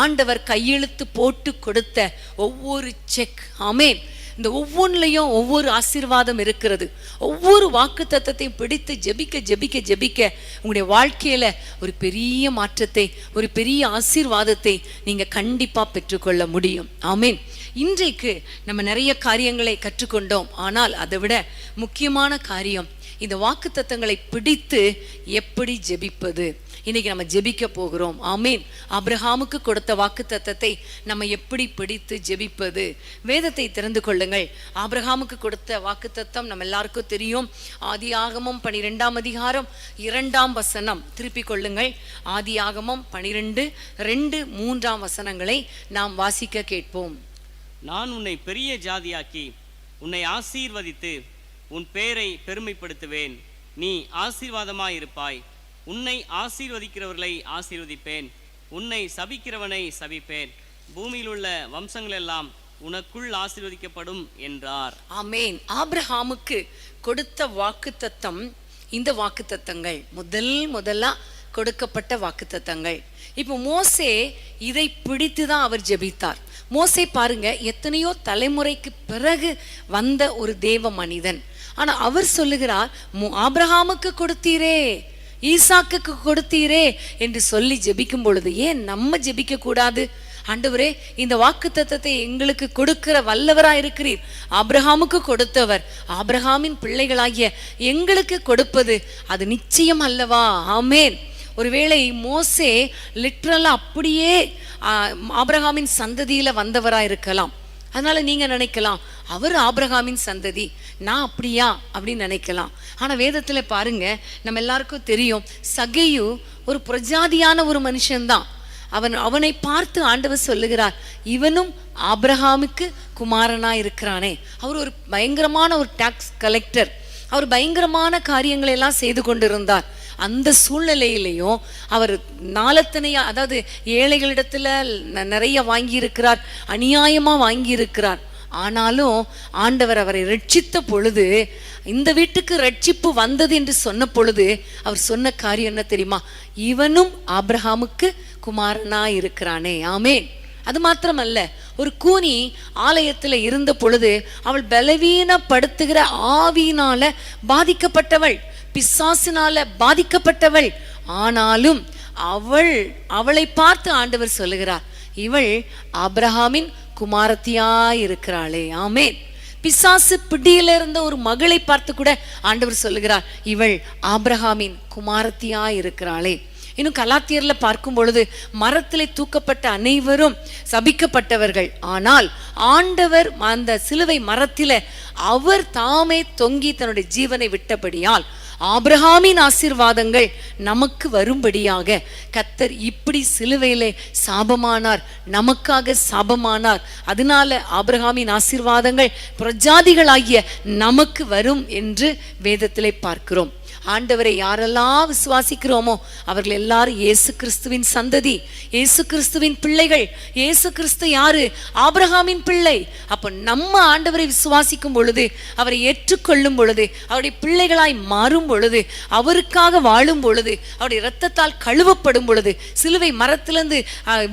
ஆண்டவர் கையெழுத்து போட்டு கொடுத்த ஒவ்வொரு செக். ஆமென். இந்த ஒவ்வொன்றிலையும் ஒவ்வொரு ஆசீர்வாதம் இருக்கிறது. ஒவ்வொரு வாக்கு தத்தத்தையும் பிடித்து ஜெபிக்க ஜெபிக்க ஜெபிக்க உங்களுடைய வாழ்க்கையில ஒரு பெரிய மாற்றத்தை, ஒரு பெரிய ஆசீர்வாதத்தை நீங்க கண்டிப்பா பெற்றுக்கொள்ள முடியும். ஆமென். இன்றைக்கு நம்ம நிறைய காரியங்களை கற்றுக்கொண்டோம். ஆனால் அதை விட முக்கியமான காரியம் இந்த வாக்கு தத்தங்களை பிடித்து எப்படி ஜெபிப்பது. இன்னைக்கு நம்ம ஜெபிக்க போகிறோம். ஆமென். ஆபிரகாமுக்கு கொடுத்த வாக்கு தத்தத்தை நம்ம எப்படி பிடித்து ஜெபிப்பது? வேதத்தை திறந்து கொள்ளுங்கள். ஆபிரகாமுக்கு கொடுத்த வாக்கு தத்தம் நம்ம எல்லாருக்கும் தெரியும். ஆதியாகமம் 12ஆம் அதிகாரம் 2ஆம் வசனம். திருப்பிக் கொள்ளுங்கள். ஆதியாகமம் 12:2-3 வசனங்களை நாம் வாசிக்க கேட்போம். நான் உன்னை பெரிய ஜாதியாக்கி உன்னை ஆசீர்வதித்து உன் பேரை பெருமைப்படுத்துவேன். நீ ஆசீர்வாதமாயிருப்பாய். உன்னை ஆசீர்வதிக்கிறவர்களை ஆசீர்வதிப்பேன், உன்னை சபிக்கிறவனை சபிப்பேன். பூமியில் உள்ள வம்சங்கள் எல்லாம் உனக்குள் ஆசீர்வதிக்கப்படும் என்றார். ஆமென். ஆபிரகாமுக்கு கொடுத்த வாக்குத்தத்தம் இந்த வாக்குத்தத்தங்கள் முதலா கொடுக்கப்பட்ட வாக்குத்தத்தங்கள். இப்போ மோசே இதை பிடித்துதான் அவர் ஜெபித்தார். மோசே பாருங்க, எத்தனையோ தலைமுறைக்கு பிறகு வந்த ஒரு தேவ மனிதன். ஆனா அவர் சொல்லுகிறார், ஆபிரகாமுக்கு கொடுத்தீரே, ஈசாக்குக்கு கொடுத்தீரே என்று சொல்லி ஜெபிக்கும் பொழுது ஏன் நம்ம ஜெபிக்க கூடாது? ஆண்டவரே, இந்த வாக்கு தத்தத்தை எங்களுக்கு கொடுக்கிற வல்லவரா இருக்கிறீர். ஆபிரகாமுக்கு கொடுத்தவர், ஆபிரகாமின் பிள்ளைகளாகிய எங்களுக்கு கொடுப்பது அது நிச்சயம் அல்லவா? ஆமென். ஒருவேளை மோசே லிட்ரலா அப்படியே ஆபிரகாமின் சந்ததியில வந்தவரா இருக்கலாம். அதனால நீங்க நினைக்கலாம் அவர் ஆபிரகாமின் சந்ததி, நான் அப்படியா அப்படின்னு நினைக்கலாம். ஆனா வேதத்துல பாருங்க, நம்ம எல்லாருக்கும் தெரியும் சகேயு ஒரு பிரஜாதியான ஒரு மனுஷன்தான். அவனை பார்த்து ஆண்டவர் சொல்லுகிறார், இவனும் ஆபிரகாமுக்கு குமாரனா இருக்கிறானே. அவர் ஒரு பயங்கரமான ஒரு டாக்ஸ் கலெக்டர், அவர் பயங்கரமான காரியங்களை எல்லாம் செய்து கொண்டிருந்தார். அந்த சூழ்நிலையிலையும் அவர் நாளத்தனையா, அதாவது ஏழைகளிடத்துல நிறைய வாங்கி இருக்கிறார், அநியாயமா வாங்கி இருக்கிறார். ஆனாலும் ஆண்டவர் அவரை ரட்சித்த பொழுது, இந்த வீட்டுக்கு ரட்சிப்பு வந்தது என்று சொன்ன பொழுது அவர் சொன்ன காரியம் என்ன தெரியுமா? இவனும் ஆபிரகாமுக்கு குமாரனா இருக்கிறானே. ஆமென். அது மாத்திரமல்ல, ஒரு கூனி ஆலயத்துல இருந்த பொழுது அவள் பலவீனப்படுத்துகிற ஆவியினால பாதிக்கப்பட்டவள், பிசாசினால பாதிக்கப்பட்டவள். ஆனாலும் அவளை பார்த்து ஆண்டவர் சொல்லுகிறார், இவள் ஆபிரகாமின் குமாரத்தியாய் இருக்கிறாளே. ஆமென். பிசாசு பிடியில இருந்த ஒரு மகளை பார்த்து கூட ஆண்டவர் சொல்லுகிறார், இவள் ஆபிரகாமின் குமாரத்தியாய் இருக்கிறாளே. இன்னும் கலாத்தியர்ல பார்க்கும் பொழுது, மரத்திலே தூக்கப்பட்ட அனைவரும் சபிக்கப்பட்டவர்கள், ஆனால் ஆண்டவர் அந்த சிலுவை மரத்தில அவர் தாமே தொங்கி தன்னுடைய ஜீவனை விட்டபடியால் ஆபிரகாமின் ஆசீர்வாதங்கள் நமக்கு வரும்படியாக கர்த்தர் இப்படி சிலுவையிலே சாபமானார், நமக்காக சாபமானார். அதனால ஆபிரகாமின் ஆசீர்வாதங்கள் பிரஜாதிகளாகிய நமக்கு வரும் என்று வேதத்திலே பார்க்கிறோம். ஆண்டவரை யாரெல்லாம் விசுவாசிக்கிறோமோ அவர்கள் எல்லாரும் இயேசு கிறிஸ்துவின் சந்ததி, இயேசு கிறிஸ்துவின் பிள்ளைகள். இயேசு கிறிஸ்து யாரு? ஆபிரகாமின் பிள்ளை. அப்ப நம்ம ஆண்டவரை விசுவாசிக்கும் பொழுது, அவரை ஏற்றுக்கொள்ளும் பொழுது, அவருடைய பிள்ளைகளாய் மாறும் பொழுது, அவருக்காக வாழும் பொழுது, அவருடைய இரத்தத்தால் கழுவப்படும் பொழுது, சிலுவை மரத்திலிருந்து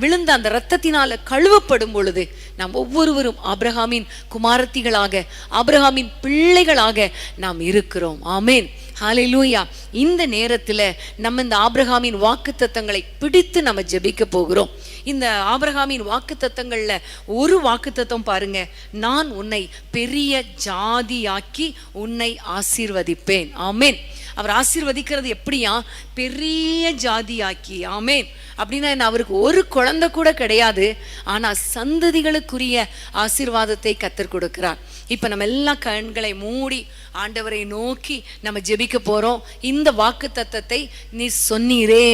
விழுந்த அந்த இரத்தத்தினால கழுவப்படும் பொழுது, நாம் ஒவ்வொருவரும் ஆபிரகாமின் குமாரத்திகளாக, ஆபிரகாமின் பிள்ளைகளாக நாம் இருக்கிறோம். ஆமென். ஹல்லேலூயா. இந்த நேரத்துல நம்ம இந்த ஆபிரகாமின் வாக்குத்தத்தங்களை பிடித்து நம்ம ஜெபிக்க போகிறோம். இந்த ஆபிரகாமின் வாக்குத்தத்தங்கள்ல ஒரு வாக்குத்தத்தம் பாருங்க, நான் உன்னை பெரிய ஜாதியாக்கி உன்னை ஆசீர்வதிப்பேன். ஆமென். அவர் ஆசீர்வதிக்கிறது எப்படியா? பெரிய ஜாதியாக்கி. ஆமென். அப்படின்னா என்ன? அவருக்கு ஒரு குழந்தை கூட கிடையாது, ஆனா சந்ததிகளுக்குரிய ஆசீர்வாதத்தை கர்த்தர் கொடுக்கிறார். இப்ப நம்ம எல்லாம் கண்களை மூடி ஆண்டவரை நோக்கி நம்ம ஜெபிக்க போறோம். இந்த வாக்கு தத்தத்தை நீ சொன்னீரே,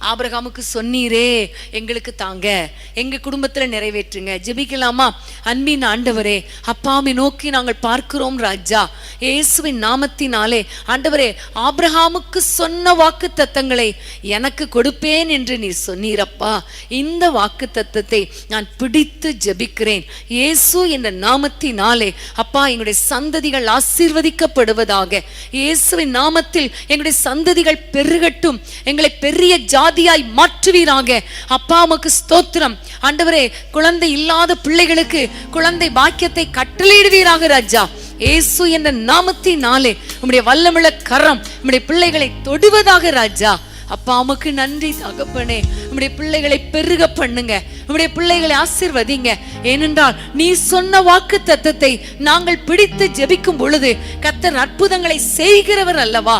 ஆபிரகாமுக்கு சொன்னீரே, எங்களுக்கு தாங்க, எங்க குடும்பத்துல நிறைவேற்றுங்க. ஜெபிக்கலாமா? அன்பின் ஆண்டவரே, அப்பாவை நோக்கி நாங்கள் பார்க்கிறோம் ராஜா, இயேசுவின் நாமத்தினாலே. ஆண்டவரே, ஆபிரகாமுக்கு சொன்ன வாக்கு தத்தங்களை எனக்கு கொடுப்பேன் என்று நீ சொன்னீரப்பா. இந்த வாக்கு தத்தத்தை நான் பிடித்து ஜெபிக்கிறேன் இயேசு என்ற நாமத்தினாலே. அப்பா, எங்களுடைய சந்ததிகள் ஆசீர்வதிக்கப்படுவதாக. இயேசுவின் நாமத்தில் எங்களுடைய சந்ததிகள் பெருகட்டும், எங்களை பெரிய ஜாதியாய் மாற்றுவீராக. அப்பா, உமக்கு ஸ்தோத்திரம். ஆண்டவரே, குழந்தை இல்லாத பிள்ளைகளுக்கு குழந்தை பாக்கியத்தை கட்டளையிடுவீராக ராஜா. இயேசு என்ற நாமத்தினாலே உம்முடைய வல்லமுள்ள கரம் உம்முடைய பிள்ளைகளை தொடுவதாக ராஜா. அப்பா, உமக்கு நன்றி தகப்பனே. உம்முடைய பிள்ளைகளை பெருக பண்ணுங்க, உம்முடைய பிள்ளைகளை ஆசீர்வதிங்க. ஏனென்றால் நீ சொன்ன வாக்கு தத்தத்தை நாங்கள் பிடித்து ஜெபிக்கும் பொழுது கர்த்தர் அற்புதங்களை செய்கிறவர் அல்லவா.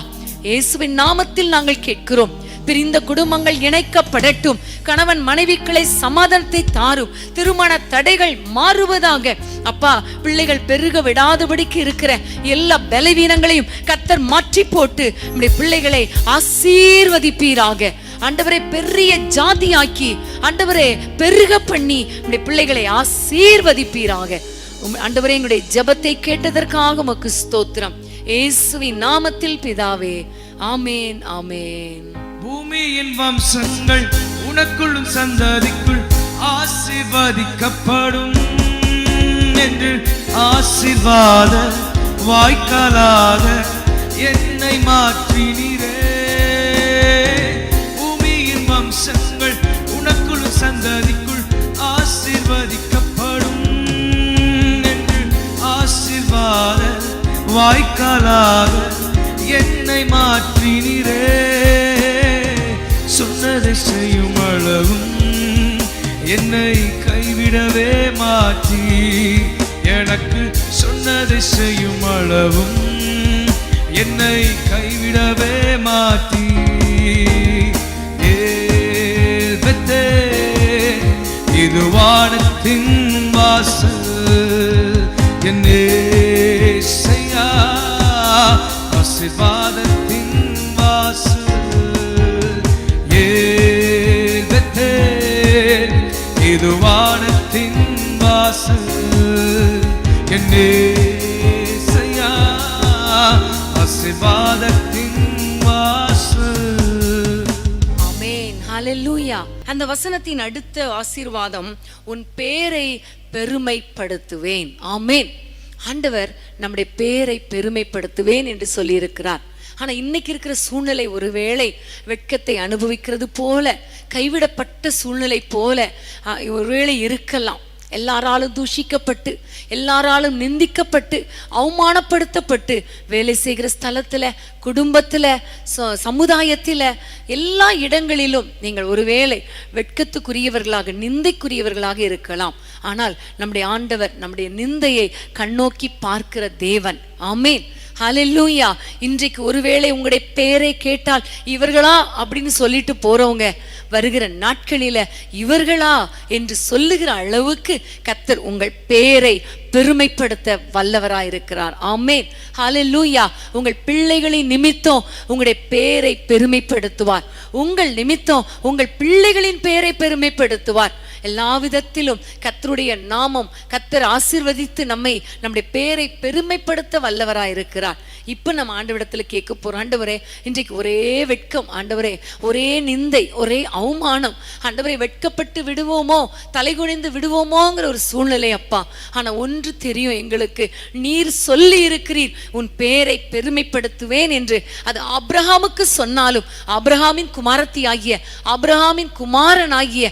இயேசுவின் நாமத்தில் நாங்கள் கேட்கிறோம். பிரிந்த குடும்பங்கள் இணைக்கப்படட்டும். கணவன் மனைவிகளை சமாதானத்தை தாரும். திருமண தடைகள் மாறுவதாக. அப்பா, பிள்ளைகள் பெருக விடாதபடிக்கு இருக்கிற எல்லா பலவீனங்களையும் கர்த்தர் மாற்றி போட்டு நம்முடைய பிள்ளைகளை ஆசீர்வதிப்பீராக. ஆண்டவரே, பெரிய ஜாதியாக்கி ஆண்டவரே பெருக பண்ணி நம்முடைய பிள்ளைகளை ஆசீர்வதிப்பீராக. ஆண்டவரே, எங்களுடைய ஜெபத்தை கேட்டதற்காக உமக்கு ஸ்தோத்திரம். இயேசுவின் நாமத்தில் பிதாவே, ஆமேன், ஆமேன். பூமியின் வம்சங்கள் உனக்குள்ளும் சந்ததிக்குள் ஆசீர்வதிக்கப்படும் என்று ஆசீர்வாத வாய்க்காலாக என்னை மாற்றினீரே. பூமியின் வம்சங்கள் உனக்குள்ளும் சந்ததிக்குள் ஆசீர்வதிக்கப்படும் என்று ஆசீர்வாத வாய்க்காலாக என்னை மாற்றினீரே. சொன்னதை செய்யும் அளவும் என்னை கைவிடவே மாற்றி, எனக்கு சொன்னதை செய்யும் அளவும் என்னை கைவிடவே மாற்றி. இது வானத்தின் வாசல், என் ஏசையா ஆசீர்வாதத்தின் வாசல் ஏதேல் இது வானத்தின் வாசல் என் ஏசையா ஆசீர்வாதத்தின் வாசல். ஆமென், ஹல்லேலூயா. அந்த வசனத்தின் அடுத்த ஆசீர்வாதம், உன் பேரை பெருமைப்படுத்துவேன். ஆமென். ஆண்டவர் நம்முடைய பேரை பெருமைப்படுத்துவேன் என்று சொல்லியிருக்கிறார். ஆனா இன்னைக்கு இருக்கிற சூழ்நிலை ஒருவேளை வெட்கத்தை அனுபவிக்கிறது போல, கைவிடப்பட்ட சூழ்நிலை போல ஒருவேளை இருக்கலாம். எல்லாராலும் தூஷிக்கப்பட்டு, எல்லாராலும் நிந்திக்கப்பட்டு, அவமானப்படுத்தப்பட்டு, வேலை செய்கிற ஸ்தலத்துல, குடும்பத்துல, சமுதாயத்துல, எல்லா இடங்களிலும் நீங்கள் ஒருவேளை வெட்கத்துக்குரியவர்களாக, நிந்தைக்குரியவர்களாக இருக்கலாம். ஆனால் நம்முடைய ஆண்டவர் நம்முடைய நிந்தையை கண்ணோக்கி பார்க்கிற தேவன். ஆமென், ஹல்லேலூயா. இன்றைக்கு ஒருவேளை உங்களுடைய பேரை கேட்டால் இவர்களா அப்படின்னு சொல்லிட்டு போறவங்க வருகிற நாட்களில இவர்களா என்று சொல்லுகிற அளவுக்கு கர்த்தர் உங்கள் பேரை பெருமைப்படுத்த வல்லவராயிருக்கிறார். ஆமென், ஹல்லேலூயா. உங்கள் பிள்ளைகளின் நிமித்தம் உங்களுடைய பேரை பெருமைப்படுத்துவார். உங்கள் நிமித்தம் உங்கள் பிள்ளைகளின் பேரை பெருமைப்படுத்துவார். எல்லா விதத்திலும் கர்த்தருடைய நாமம், கர்த்தர் ஆசீர்வதித்து நம்முடைய பேரை பெருமைப்படுத்த வல்லவராயிருக்கிறார். இப்ப நம்ம ஆண்டவரிடத்துல கேட்க போறோம், ஆண்டவரே இன்றைக்கு ஒரே வெட்கம், ஆண்டவரே ஒரே நிந்தை, ஒரே அவமானம், ஆண்டவரே வெட்கப்பட்டு விடுவோமோ, தலைகுனிந்து விடுவோமோங்கிற ஒரு சூழ்நிலை அப்பா. ஆனா ஒன்று தெரியும் எங்களுக்கு, நீர் சொல்லி இருக்கிறீர் உன் பேரை பெருமைப்படுத்துவேன் என்று. அது ஆபிரகாமுக்கு சொன்னாலும், ஆபிரகாமின் குமாரத்தி ஆகிய, ஆபிரகாமின் குமாரன் ஆகிய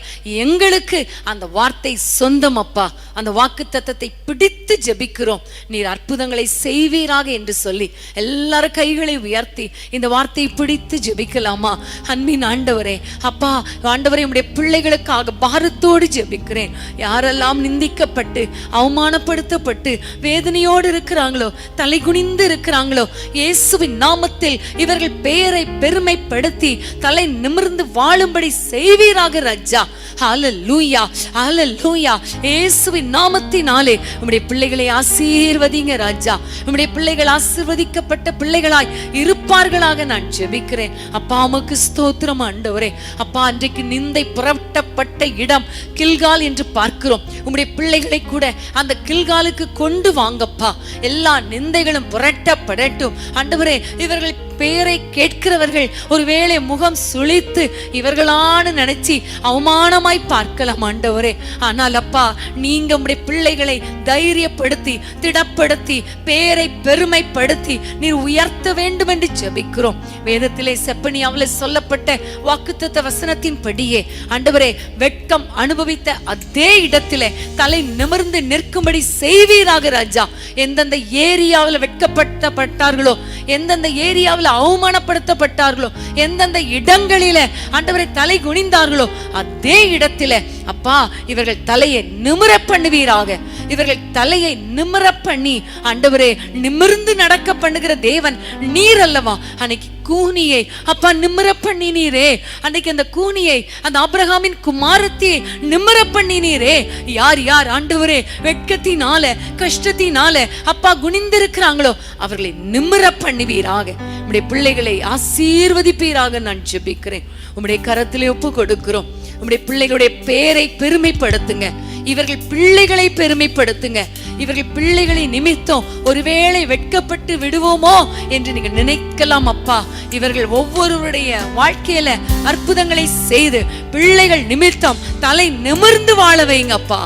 எங்களுக்கு அந்த வார்த்தை சொந்தம் அப்பா. அந்த வாக்கு தத்தத்தை பிடித்து ஜெபிக்கிறோம், நீர் அற்புதங்களை செய்வீராக என்று சொல்லி எல்லாரும் கைகளை உயர்த்தி இந்த வார்த்தையை பிடித்து ஜெபிக்கலாமா? அன்பின் ஆண்டவரே, அப்பா ஆண்டவரே, உம்முடைய பிள்ளைகளுக்காக பாரத்தோடு ஜெபிக்கிறேன். யாரெல்லாம் நிந்திக்கப்பட்டு, அவமானப்படுத்தப்பட்டு, வேதனையோடு இருக்கிறாங்களோ, தலை குனிந்து இருக்கிறாங்களோ, இயேசுவின் நாமத்தில் இவர்கள் பெயரை பெருமைப்படுத்தி தலை நிமிர்ந்து வாழும்படி செய்வீராக ராஜா. ஹல்லேலூயா, ஹல்லேலூயா. இயேசுவின் நாமத்தினாலே உம்முடைய பிள்ளைகளை ஆசீர்வதிங்க ராஜா. உம்முடைய பிள்ளைகள் ஆசீர்வதிக்கப்பட்ட பிள்ளைகளாய் இருப்பார்களாக நான் ஜெபிக்கிறேன். அப்பா உமக்கு ஸ்தோத்திரம் ஆண்டவரே. அப்பா அன்றைக்கு நிந்தை புரட்டப்பட்ட இடம் கில்கால் என்று பார்க்கிறோம். உம்முடைய பிள்ளைகளை கூட அந்த கில்காலுக்கு கொண்டு வாங்கப்பா. எல்லா நிந்தைகளும் புரட்டப்படட்டும் ஆண்டவரே. இவர்கள் பேரை கேட்கிறவர்கள் ஒருவேளை முகம் சுளித்து இவர்களான நினைச்சு அவமானமாய் பார்க்கலாம் ஆண்டவரே. ஆனால் அப்பா நீங்க உம்முடைய பிள்ளைகளை தைரியப்படுத்தி, திடப்படுத்தி, பேரை பெருமைப்படுத்தி நீர் உயர்த்த வேண்டும் என்று ஜெபிக்கிறோம். வேதத்திலே செப்பனியாவில் சொல்லப்பட்ட வாக்குத்தத்த வசனத்தின் படியே ஆண்டவரே, வெட்கம் அனுபவித்த அதே இடத்திலே தலை நிமிர்ந்து நிற்கும்படி செய்வீராக ராஜா. எந்தெந்த ஏரியாவில் வெட்கப்பட்டார்களோ, எந்தெந்த ஏரியாவில் அவமானப்படுத்தப்பட்டார்களோ, எந்தெந்த இடங்களில ஆண்டவரை தலை குனிந்தார்களோ அதே இடத்தில அப்பா இவர்கள் தலையை நிமிர பண்ணுவீராக. இவர்கள் தலையை நிமிர பண்ணி ஆண்டவரே நிமிர்ந்து நடக்க பண்ணுகிற தேவன் நீர் அல்லவா? அன்னைக்கு கூனியை அப்பா நிமிர பண்ணினீரே. அன்னைக்கு அந்த கூனியை, அந்த ஆபிரகாமின் குமாரத்தியை நிமிர பண்ணினீரே. யார் யார் ஆண்டவரே வெட்கத்தினால, கஷ்டத்தினால அப்பா குனிந்திருக்கிறாங்களோ அவர்களை நிமிர பண்ணுவீராக. உம்முடைய பிள்ளைகளை ஆசீர்வதிப்பீராக நான் ஜெபிக்கிறேன். உம்முடைய கரத்திலே ஒப்பு கொடுக்கிறோம். உம்முடைய பிள்ளைகளுடைய பேரை பெருமைப்படுத்துங்க. இவர்கள் பிள்ளைகளை பெருமைப்படுத்துங்க. இவர்கள் பிள்ளைகளை நிமித்தம் ஒருவேளை வெட்கப்பட்டு விடுவோமோ என்று நீங்க நினைக்கலாம் அப்பா. இவர்கள் ஒவ்வொருவருடைய வாழ்க்கையில அற்புதங்களை செய்து பிள்ளைகள் நிமித்தம் தலை நிமிர்ந்து வாழ வைங்க அப்பா.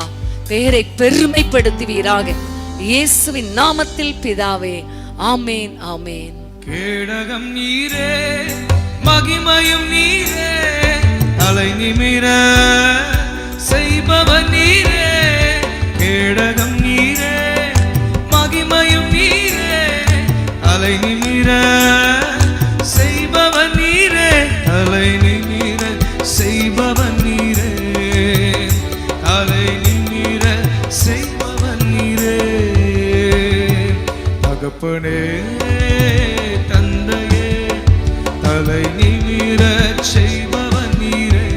பேரை பெருமைப்படுத்துவீராக. இயேசுவின் நாமத்தில் பிதாவே, ஆமேன், ஆமேன். கேடகம் நீரே, மகிமையும் நீரே, தலை நிமிர செய்பவன் நீரே. கேடகம் நீரே, மகிமையும் நீரே, தலை நிமிர செய்பவன் நீரே. தலை நிமிர செய்பவன் நீரே, தலை நிமிர செய்பவன் நீரே. தகப்பனே தந்தையே, தலை நிமிர செய்பவன் நீரே.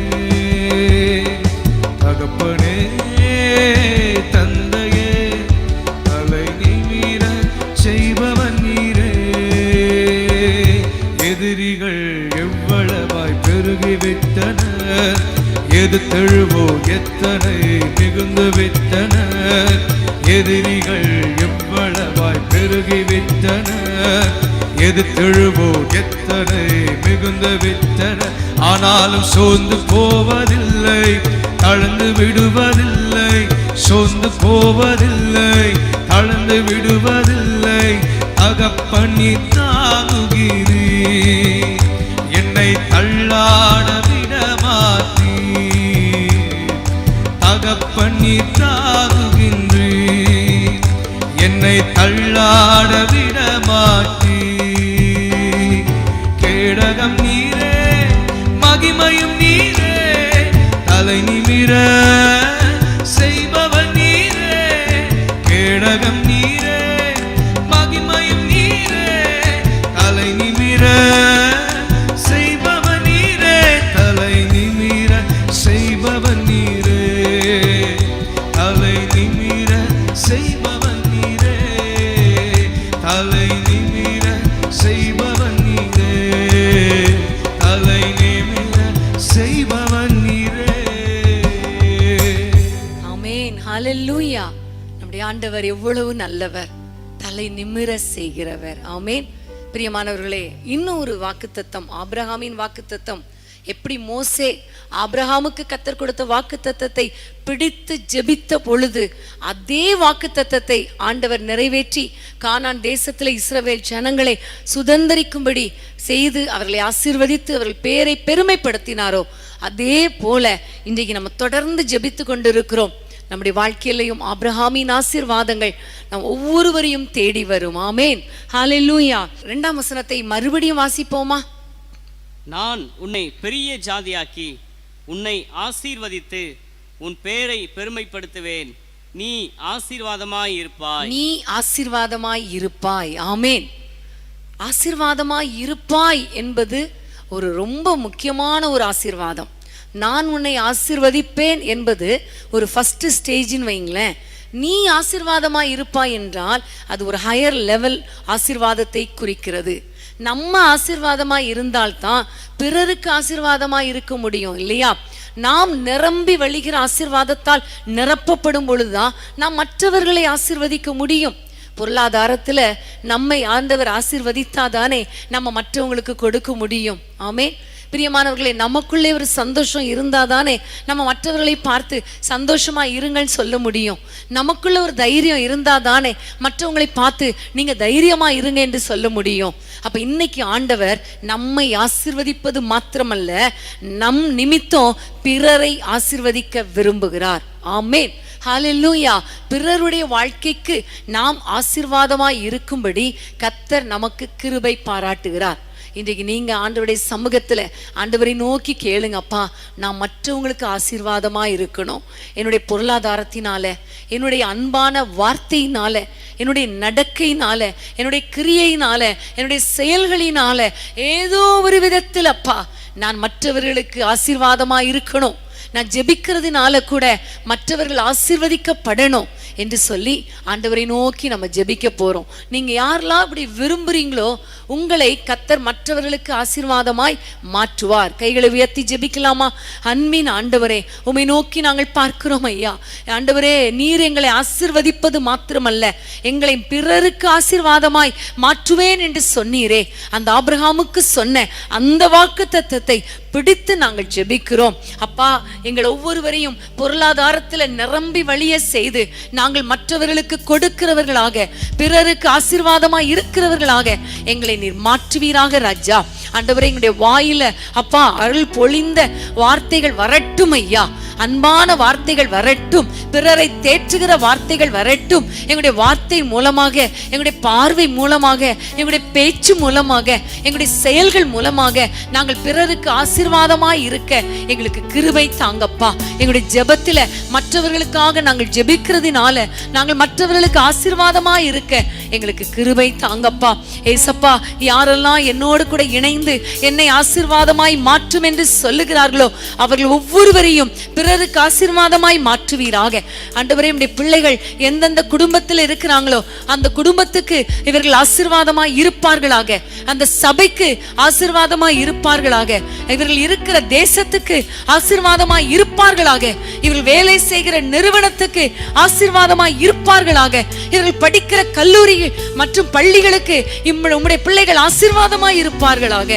தகப்பனே தந்தையே, தலை எதிர்த்தெழுவோர் எத்தனை மிகுந்து விட்டனர், எதிரிகள் எவ்வளவாய் பெருகிவிட்டனர். எதிர்த்தெழுவோர் எத்தனை மிகுந்து விட்டனர், ஆனாலும் சோர்ந்து போவதில்லை, தளர்ந்து விடுவதில்லை. சோர்ந்து போவதில்லை, தளர்ந்து விடுவதில்லை. தகப்பனி தாங்குகிறீர், என்னை தள்ளாட விட மாட்டீர். தகப்பனி தாங்குகின்றீர், என்னை தள்ளாட விட மாட்டீர். கேடகம் நீரே, மகிமையும் நீரே, தலை நிமிர செய்பவர் நீரே. கேடகம் நீரே, மகிமையும் நீரே, தலை நிமிர செய்பவர் நீரே. தலை நிமிர செய்பவர் நீரே, தலை நிமிர செய்பவர் நீரே, தலை நிமிர செய்பவர் நீரே, தலை நிமிர செய்பவர் நீரே. ஆமென். ஹல்லேலூயா. நம்முடைய ஆண்டவர் எவ்வளவு நல்லவர், தலை நிமிர செய்கிறவர். ஆமென். பிரியமானவர்களே, இன்னும் ஒரு வாக்குத்தத்தம், ஆபிரகாமின் வாக்குத்தத்தம். எப்படி மோசே ஆபிரகாமுக்கு கர்த்தர் கொடுத்த வாக்குத்தத்தத்தை பிடித்து ஜெபித்த பொழுது அதே வாக்குத்தத்தத்தை ஆண்டவர் நிறைவேற்றி கானான் தேசத்திலே இஸ்ரவேல் ஜனங்களை சுதந்தரிக்கும்படி செய்து அவர்களை ஆசீர்வதித்து அவர்கள் பேரை பெருமைப்படுத்தினாரோ அதே போல இன்றைக்கு நம்ம தொடர்ந்து ஜெபித்து கொண்டிருக்கிறோம். நம்முடைய வாழ்க்கையிலையும் ஆபிரகாமின் ஆசீர்வாதங்கள் நம் ஒவ்வொருவரையும் தேடி வரும். ஆமென். ஹல்லேலூயா. 2ஆம் வசனத்தை மறுபடியும் வாசிப்போமா? நான் உன்னை பெரிய ஜாதியாக்கி உன்னை ஆசீர்வதித்து உன் பேரை பெருமைப்படுத்துவேன், நீ ஆசீர்வாதமாய் இருப்பாய். நீ ஆசீர்வாதமாய் இருப்பாய். ஆமென். ஆசீர்வாதமாய் இருப்பாய் என்பது ஒரு ரொம்ப முக்கியமான ஒரு ஆசீர்வாதம். நான் உன்னை ஆசீர்வதிப்பேன் என்பது ஒரு ஃபர்ஸ்ட் ஸ்டேஜின்னு வைங்களேன். நீ ஆசீர்வாதமாய் இருப்பாய் என்றால் அது ஒரு ஹையர் லெவல் ஆசீர்வாதத்தை குறிக்கிறது. நம்ம ஆசீர்வாதமாய் இருந்தால்தான் பிறருக்கு ஆசீர்வாதமாய் இருக்க முடியும், இல்லையா? நாம் நிரம்பி வழிகிற ஆசீர்வாதத்தால் நிரப்பப்படும் பொழுதுதான் நாம் மற்றவர்களை ஆசீர்வதிக்க முடியும். பொருளாதாரத்துல நம்மை ஆண்டவர் ஆசீர்வதித்தாதானே நம்ம மற்றவங்களுக்கு கொடுக்க முடியும். ஆமென். பிரியமானவர்களே, நமக்குள்ளே ஒரு சந்தோஷம் இருந்தாதானே நம்ம மற்றவர்களை பார்த்து சந்தோஷமா இருங்கன்னு சொல்ல முடியும். நமக்குள்ள ஒரு தைரியம் இருந்தாதானே மற்றவங்களை பார்த்து நீங்க தைரியமா இருங்க என்று சொல்ல முடியும். அப்ப இன்னைக்கு ஆண்டவர் நம்மை ஆசீர்வதிப்பது மாத்திரமல்ல, நம் நிமித்தம் பிறரை ஆசீர்வதிக்க விரும்புகிறார். ஆமென். ஹல்லேலூயா. பிறருடைய வாழ்க்கைக்கு நாம் ஆசீர்வாதமாய் இருக்கும்படி கர்த்தர் நமக்கு கிருபை பாராட்டுகிறார். இன்றைக்கு நீங்க ஆண்டவருடைய சமூகத்துல ஆண்டவரை நோக்கி கேளுங்க, அப்பா நான் மற்றவங்களுக்கு ஆசீர்வாதமா இருக்கணும். என்னுடைய பொருளாதாரத்தினால, என்னுடைய அன்பான வார்த்தையினால, என்னுடைய நடக்கையினால, என்னுடைய கிரியையினால, என்னுடைய செயல்களினால ஏதோ ஒரு விதத்தில் அப்பா நான் மற்றவர்களுக்கு ஆசீர்வாதமா இருக்கணும். நான் ஜெபிக்கிறதுனால கூட மற்றவர்கள் ஆசீர்வதிக்கப்படணும் என்று சொல்லி ஆண்டவரை நோக்கி நம்ம ஜெபிக்க போறோம். நீங்க யாரெல்லாம் அப்படி விரும்புறீங்களோ உங்களை கர்த்தர் மற்றவர்களுக்கு ஆசீர்வாதமாய் மாற்றுவார். கைகளை உயர்த்தி ஜெபிக்கலாமா? அன்பின் ஆண்டவரே, உம்மை நோக்கி நாங்கள் பார்க்கிறோம் ஐயா. ஆண்டவரே, நீர் எங்களை ஆசீர்வதிப்பது மாத்திரமல்ல, எங்களை பிறருக்கு ஆசீர்வாதமாய் மாற்றுவேன் என்று சொன்னீரே. அந்த ஆபிரகாமுக்கு சொன்ன அந்த வாக்குத்தத்தத்தை பிடித்து நாங்கள் ஜெபிக்கிறோம். அப்பா, எங்கள் ஒவ்வொருவரையும் பொருளாதாரத்தில் நிரம்பி வழிய செய்து நாங்கள் மற்றவர்களுக்கு கொடுக்கிறவர்களாக, பிறருக்கு ஆசீர்வாதமாய் இருக்கிறவர்களாக எங்களை நீர் மாற்றுவீராக ராஜா. ஆண்டவரே, எங்களுடைய வாயில அப்பா அருள் பொழிந்த வார்த்தைகள் வரட்டும் ஐயா. அன்பான வார்த்தைகள் வரட்டும், பிறரை தேற்றுகிற வார்த்தைகள் வரட்டும். எங்களுடைய வார்த்தை மூலமாக, எங்களுடைய பார்வை மூலமாக, எங்களுடைய பேச்சு மூலமாக, எங்களுடைய செயல்கள் மூலமாக நாங்கள் பிறருக்கு ஆசீர்வாதமாய் இருக்க எங்களுக்கு கிருபை தாங்கப்பா. எங்களுடைய ஜெபத்துல மற்றவர்களுக்காக நாங்கள் ஜெபிக்கிறதுனால நாங்கள் மற்றவர்களுக்கு ஆசீர்வாதமாய் இருக்க எங்களுக்கு கிருபை தாங்கப்பா. ஏசப்பா, யாரெல்லாம் என்னோடு கூட இணைந்து என்னை ஆசீர்வாதமாய் மாற்றும் என்று சொல்லுகிறார்களோ அவர்கள் ஒவ்வொருவரையும் பிறருக்கு ஆசீர்வாதமாய் மாற்றுவீராக. ஆண்டவரே, நம்முடைய பிள்ளைகள் எந்தெந்த குடும்பத்தில் இருக்கிறாங்களோ அந்த குடும்பத்துக்கு இவர்கள் ஆசீர்வாதமாய் இருப்பார்களாக. அந்த சபைக்கு ஆசீர்வாதமாய் இருப்பார்களாக. இவர்கள் இருக்கிற தேசத்துக்கு ஆசீர்வாதமாய் இருப்பார்களாக. இவர்கள் வேலை செய்கிற நிறுவனத்துக்கு ஆசீர்வாதமாய் இருப்பார்களாக. இவர்கள் படிக்கிற கல்லூரி மற்றும் பள்ளிகளுக்கு உம்முடைய பிள்ளைகள் ஆசீர்வாதமாய் இருப்பார்களாக.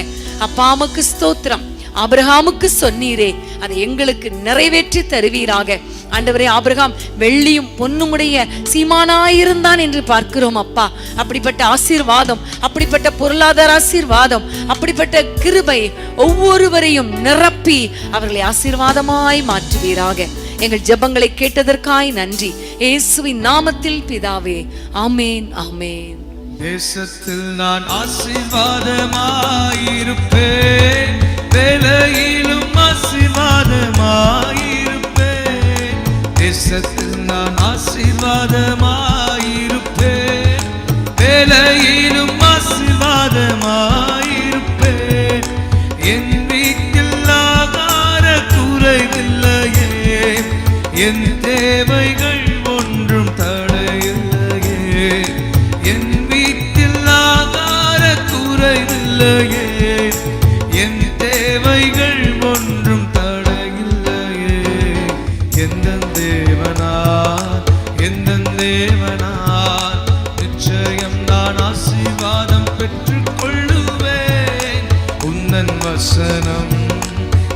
அப்பா, உமக்கு ஸ்தோத்திரம். ஆபிரகாமுக்கு சொன்னீரே, அதை எங்களுக்கு நிறைவேற்றி தருவீராக. ஆண்டவரே, ஆபிரகாம் வெள்ளியும் பொன்னுமுடைய சீமானாயிருந்தான் என்று பார்க்கிறோம் அப்பா. அப்படிப்பட்ட ஆசீர்வாதம், அப்படிப்பட்ட பொருளாதார ஆசீர்வாதம், அப்படிப்பட்ட கிருபை ஒவ்வொருவரையும் நிரப்பி அவர்களை ஆசீர்வாதமாய் மாற்றுவீராக. எங்கள் ஜெபங்களை கேட்டதற்காய் நன்றி. இயேசுவின் நாமத்தில் பிதாவே, ஆமேன், ஆமேன். தேசத்தில் நான் ஆசீர்வாதமாயிருப்பேன், வேலையிலும் ஆசீர்வாதமாயிருப்பேன். தேசத்தில் நான் ஆசீர்வாதமாயிருப்பேன், வேலையிலும் ஆசீர்வாதமாயிருப்பேன். என் வீட்டில் ஆகார குறைவில்லையே, என் தேவைகள் ஒன்றும் தடையில்லையே. என் வீட்டில் ஆகார குறைவில்லையே, என் தேவைகள் ஒன்றும் தடையில்லையே. எந்த தேவனார், எந்த தேவனார் நிச்சயம் நான் ஆசீர்வாதம் பெற்றுக் கொள்ளுவேன். உந்தன் வசனம்